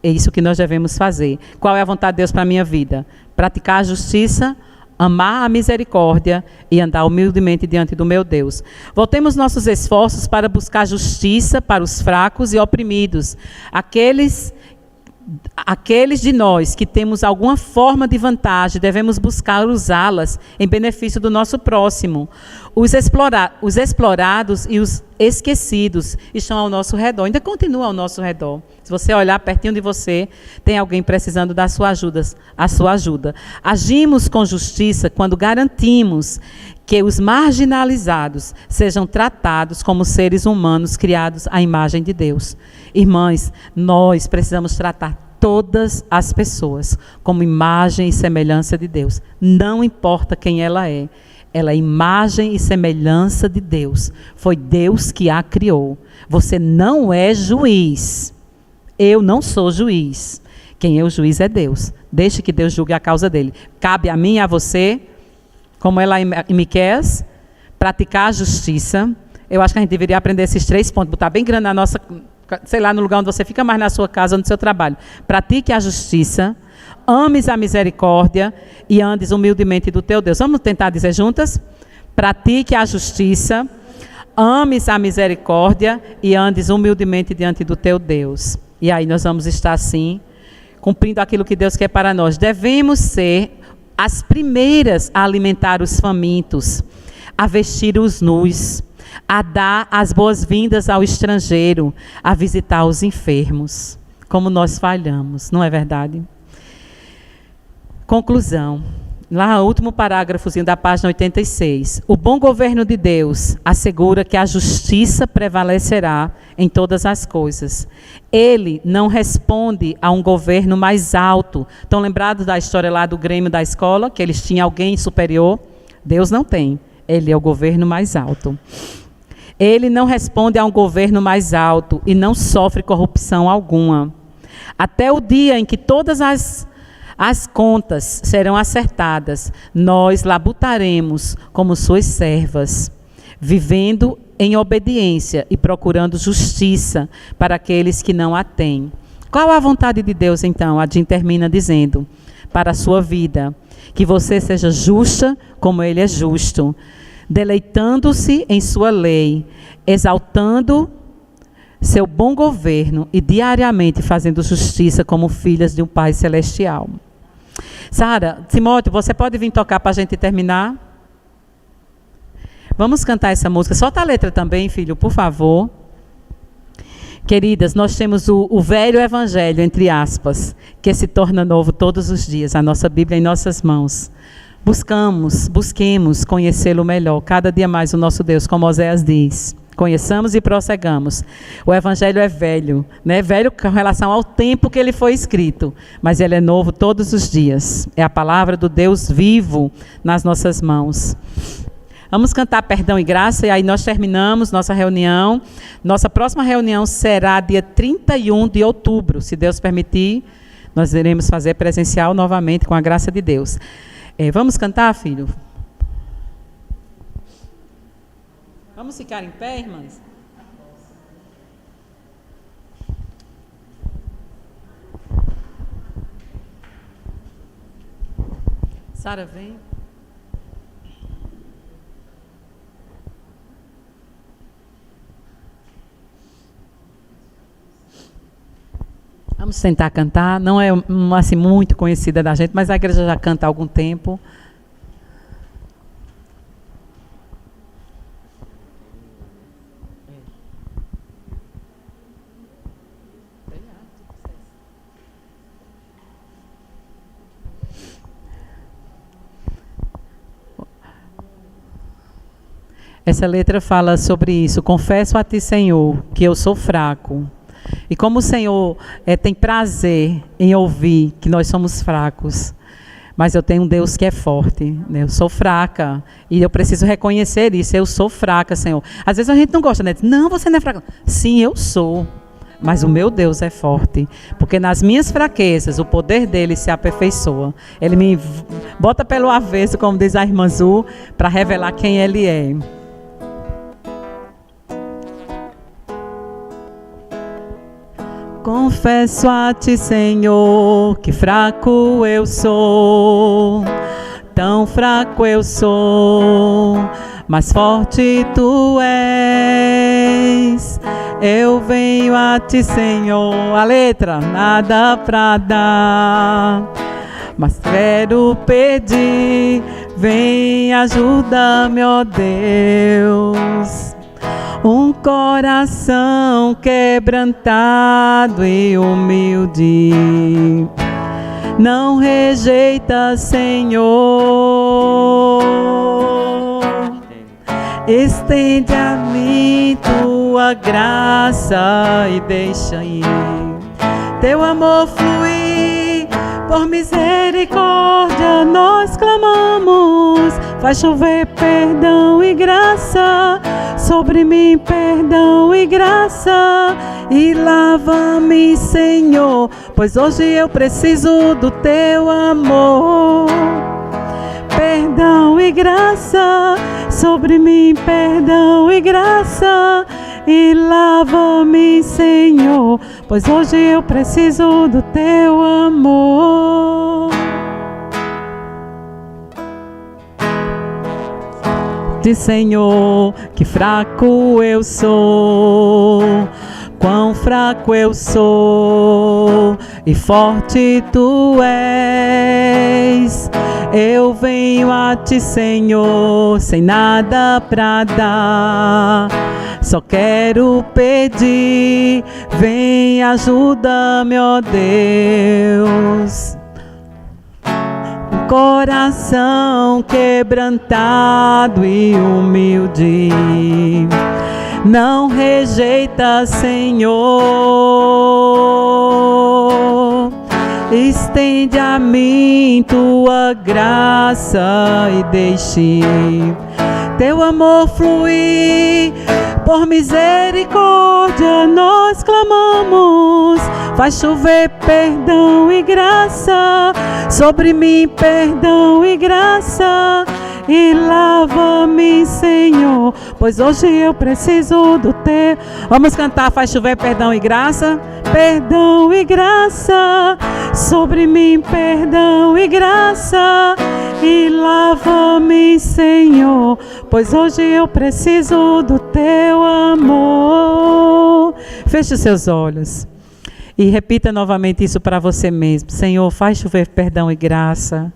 É isso que nós devemos fazer. Qual é a vontade de Deus para a minha vida? Praticar a justiça, amar a misericórdia e andar humildemente diante do meu Deus. Voltemos nossos esforços para buscar justiça para os fracos e oprimidos, aqueles Aqueles de nós que temos alguma forma de vantagem, devemos buscar usá-las em benefício do nosso próximo. Os explorados e os esquecidos estão ao nosso redor, ainda continuam ao nosso redor. Se você olhar pertinho de você, tem alguém precisando da sua ajuda, a sua ajuda. Agimos com justiça quando garantimos que os marginalizados sejam tratados como seres humanos criados à imagem de Deus. Irmãs, nós precisamos tratar todas as pessoas como imagem e semelhança de Deus. Não importa quem ela é imagem e semelhança de Deus. Foi Deus que a criou. Você não é juiz. Eu não sou juiz. Quem é o juiz é Deus. Deixe que Deus julgue a causa dele. Cabe a mim e a você, como é lá em Miqueias, praticar a justiça. Eu acho que a gente deveria aprender esses 3 pontos, botar bem grande na nossa, sei lá, no lugar onde você fica, mais na sua casa ou no seu trabalho. Pratique a justiça, ames a misericórdia e andes humildemente do teu Deus. Vamos tentar dizer juntas? Pratique a justiça, ames a misericórdia e andes humildemente diante do teu Deus. E aí nós vamos estar assim, cumprindo aquilo que Deus quer para nós. Devemos ser as primeiras a alimentar os famintos, a vestir os nus, a dar as boas-vindas ao estrangeiro, a visitar os enfermos. Como nós falhamos, não é verdade? Conclusão. Lá no último parágrafozinho da página 86. O bom governo de Deus assegura que a justiça prevalecerá em todas as coisas. Ele não responde a um governo mais alto. Estão lembrados da história lá do Grêmio da escola? Que eles tinham alguém superior? Deus não tem. Ele é o governo mais alto. Ele não responde a um governo mais alto e não sofre corrupção alguma. Até o dia em que todas as contas serão acertadas, nós labutaremos como suas servas, vivendo em obediência e procurando justiça para aqueles que não a têm. Qual a vontade de Deus, então? A Jean termina dizendo, para a sua vida, que você seja justa como Ele é justo, deleitando-se em sua lei, exaltando seu bom governo e diariamente fazendo justiça como filhas de um Pai Celestial. Sara, Timóteo, você pode vir tocar para a gente terminar? Vamos cantar essa música. Solta a letra também, filho, por favor. Queridas, nós temos o velho evangelho, entre aspas, que se torna novo todos os dias, a nossa Bíblia em nossas mãos. Busquemos conhecê-lo melhor, cada dia mais o nosso Deus, como Oséias diz. Conheçamos e prossegamos. O evangelho é velho, né? Velho com relação ao tempo que ele foi escrito, mas ele é novo todos os dias. É a palavra do Deus vivo nas nossas mãos. Vamos cantar Perdão e Graça e aí nós terminamos nossa reunião. Nossa próxima reunião será dia 31 de outubro, se Deus permitir. Nós iremos fazer presencial novamente com a graça de Deus. Vamos cantar, filho? Vamos ficar em pé, irmãs? Sara, vem. Vamos tentar cantar. Não é assim, muito conhecida da gente, mas a igreja já canta há algum tempo. Essa letra fala sobre isso. Confesso a ti, Senhor, que eu sou fraco. E como o Senhor tem prazer em ouvir que nós somos fracos, mas eu tenho um Deus que é forte, né? Eu sou fraca e eu preciso reconhecer isso. Eu sou fraca, Senhor. Às vezes a gente não gosta, né? Não, você não é fraca. Sim, eu sou. Mas o meu Deus é forte, porque nas minhas fraquezas o poder dele se aperfeiçoa. Ele me bota pelo avesso, como diz a irmã Zu, para revelar quem ele é. Confesso a ti, Senhor, que fraco eu sou, tão fraco eu sou, mas forte tu és. és. Eu venho a ti, Senhor. A letra, nada pra dar, mas quero pedir. Vem, ajuda-me, ó Deus. Um coração quebrantado e humilde não rejeita, Senhor. Estende a mim tua graça e deixa ir teu amor fluir. Por misericórdia nós clamamos. Faz chover perdão e graça sobre mim, perdão e graça. E lava-me, Senhor, pois hoje eu preciso do teu amor. Perdão e graça sobre mim, perdão e graça. E lava-me, Senhor, pois hoje eu preciso do teu amor. Diz, Senhor, que fraco eu sou, quão fraco eu sou, e forte tu és. Eu venho a ti, Senhor, sem nada pra dar, só quero pedir. Vem, ajuda-me, ó Deus. Coração quebrantado e humilde não rejeita, Senhor. Estende a mim tua graça e deixe teu amor fluir. Por misericórdia nós clamamos. Faz chover perdão e graça sobre mim, perdão e graça. E lava-me, Senhor, pois hoje eu preciso do teu. Vamos cantar, faz chover perdão e graça. Perdão e graça sobre mim, perdão e graça. E lava-me, Senhor, pois hoje eu preciso do teu amor. Feche os seus olhos e repita novamente isso para você mesmo. Senhor, faz chover perdão e graça.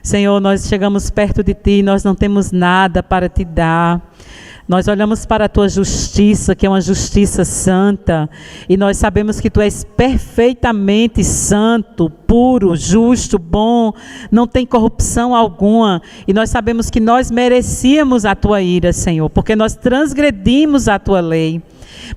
Senhor, nós chegamos perto de Ti, nós não temos nada para Te dar. Nós olhamos para a Tua justiça, que é uma justiça santa, e nós sabemos que Tu és perfeitamente santo, puro, justo, bom, não tem corrupção alguma. E nós sabemos que nós merecíamos a Tua ira, Senhor, porque nós transgredimos a Tua lei.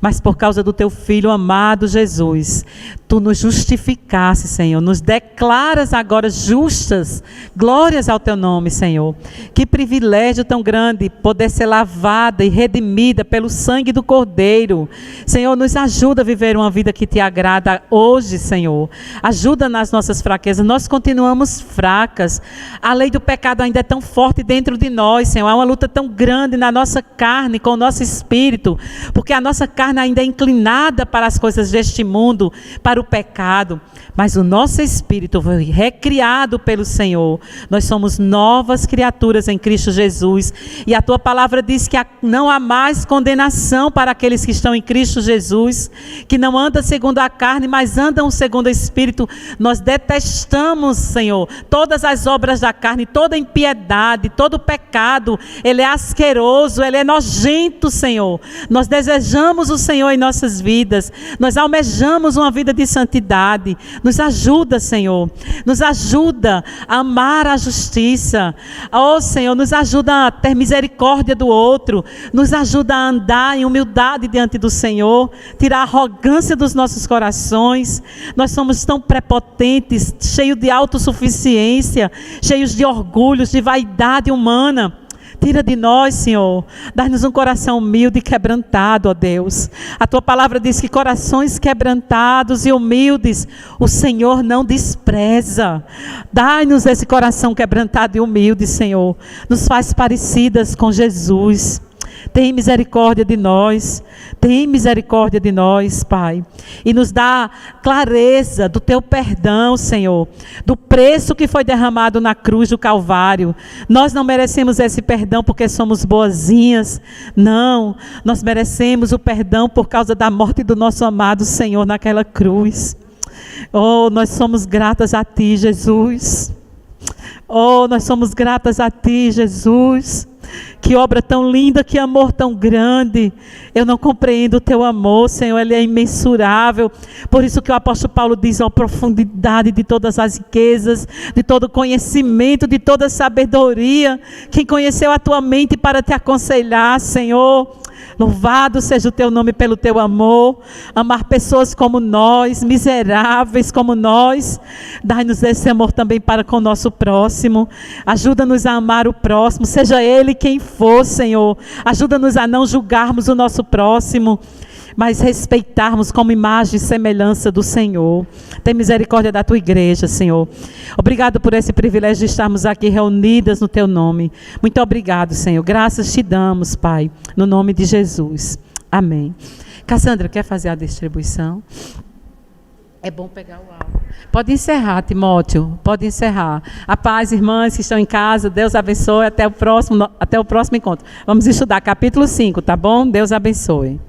Mas por causa do Teu Filho amado Jesus, Tu nos justificaste, Senhor, nos declaras agora justas. Glórias ao Teu nome, Senhor. Que privilégio tão grande poder ser lavada e redimida pelo sangue do Cordeiro. Senhor, nos ajuda a viver uma vida que Te agrada hoje, Senhor. Ajuda nas nossas fraquezas. Nós continuamos fracas. A lei do pecado ainda é tão forte dentro de nós, Senhor. Há uma luta tão grande na nossa carne com o nosso espírito, porque a nossa carne ainda é inclinada para as coisas deste mundo, para o pecado, mas o nosso espírito foi recriado pelo Senhor. Nós somos novas criaturas em Cristo Jesus, e a Tua palavra diz que não há mais condenação para aqueles que estão em Cristo Jesus, que não andam segundo a carne, mas andam segundo o Espírito. Nós detestamos, Senhor, todas as obras da carne, toda impiedade, todo pecado. Ele é asqueroso, ele é nojento, Senhor. Nós desejamos o Senhor em nossas vidas, nós almejamos uma vida de santidade. Nos ajuda, Senhor, nos ajuda a amar a justiça. Oh, Senhor, nos ajuda a ter misericórdia do outro, nos ajuda a andar em humildade diante do Senhor, tirar a arrogância dos nossos corações. Nós somos tão prepotentes, cheios de autossuficiência, cheios de orgulhos, de vaidade humana. Tira de nós, Senhor, dá-nos um coração humilde e quebrantado, ó Deus. A Tua palavra diz que corações quebrantados e humildes o Senhor não despreza. Dá-nos esse coração quebrantado e humilde, Senhor. Nos faz parecidas com Jesus. Tem misericórdia de nós. Tem misericórdia de nós, Pai. E nos dá clareza do teu perdão, Senhor. Do preço que foi derramado na cruz do Calvário. Nós não merecemos esse perdão porque somos boazinhas. Não. Nós merecemos o perdão por causa da morte do nosso amado Senhor naquela cruz. Oh, nós somos gratas a Ti, Jesus. Oh, nós somos gratas a Ti, Jesus. Que obra tão linda, que amor tão grande. Eu não compreendo o Teu amor, Senhor, Ele é imensurável. Por isso que o apóstolo Paulo diz, a profundidade de todas as riquezas, de todo conhecimento, de toda sabedoria. Quem conheceu a Tua mente para Te aconselhar, Senhor. Louvado seja o Teu nome pelo Teu amor. Amar pessoas como nós, miseráveis como nós. Dai-nos esse amor também para com o nosso próximo. Ajuda-nos a amar o próximo, seja ele quem for, Senhor. Ajuda-nos a não julgarmos o nosso próximo, mas respeitarmos como imagem e semelhança do Senhor. Tem misericórdia da Tua igreja, Senhor. Obrigado por esse privilégio de estarmos aqui reunidas no Teu nome. Muito obrigado, Senhor. Graças Te damos, Pai, no nome de Jesus. Amém. Cassandra, quer fazer a distribuição? É bom pegar o áudio. Pode encerrar, Timóteo. Pode encerrar. A paz, irmãs que estão em casa. Deus abençoe. Até o próximo encontro. Vamos estudar capítulo 5, tá bom? Deus abençoe.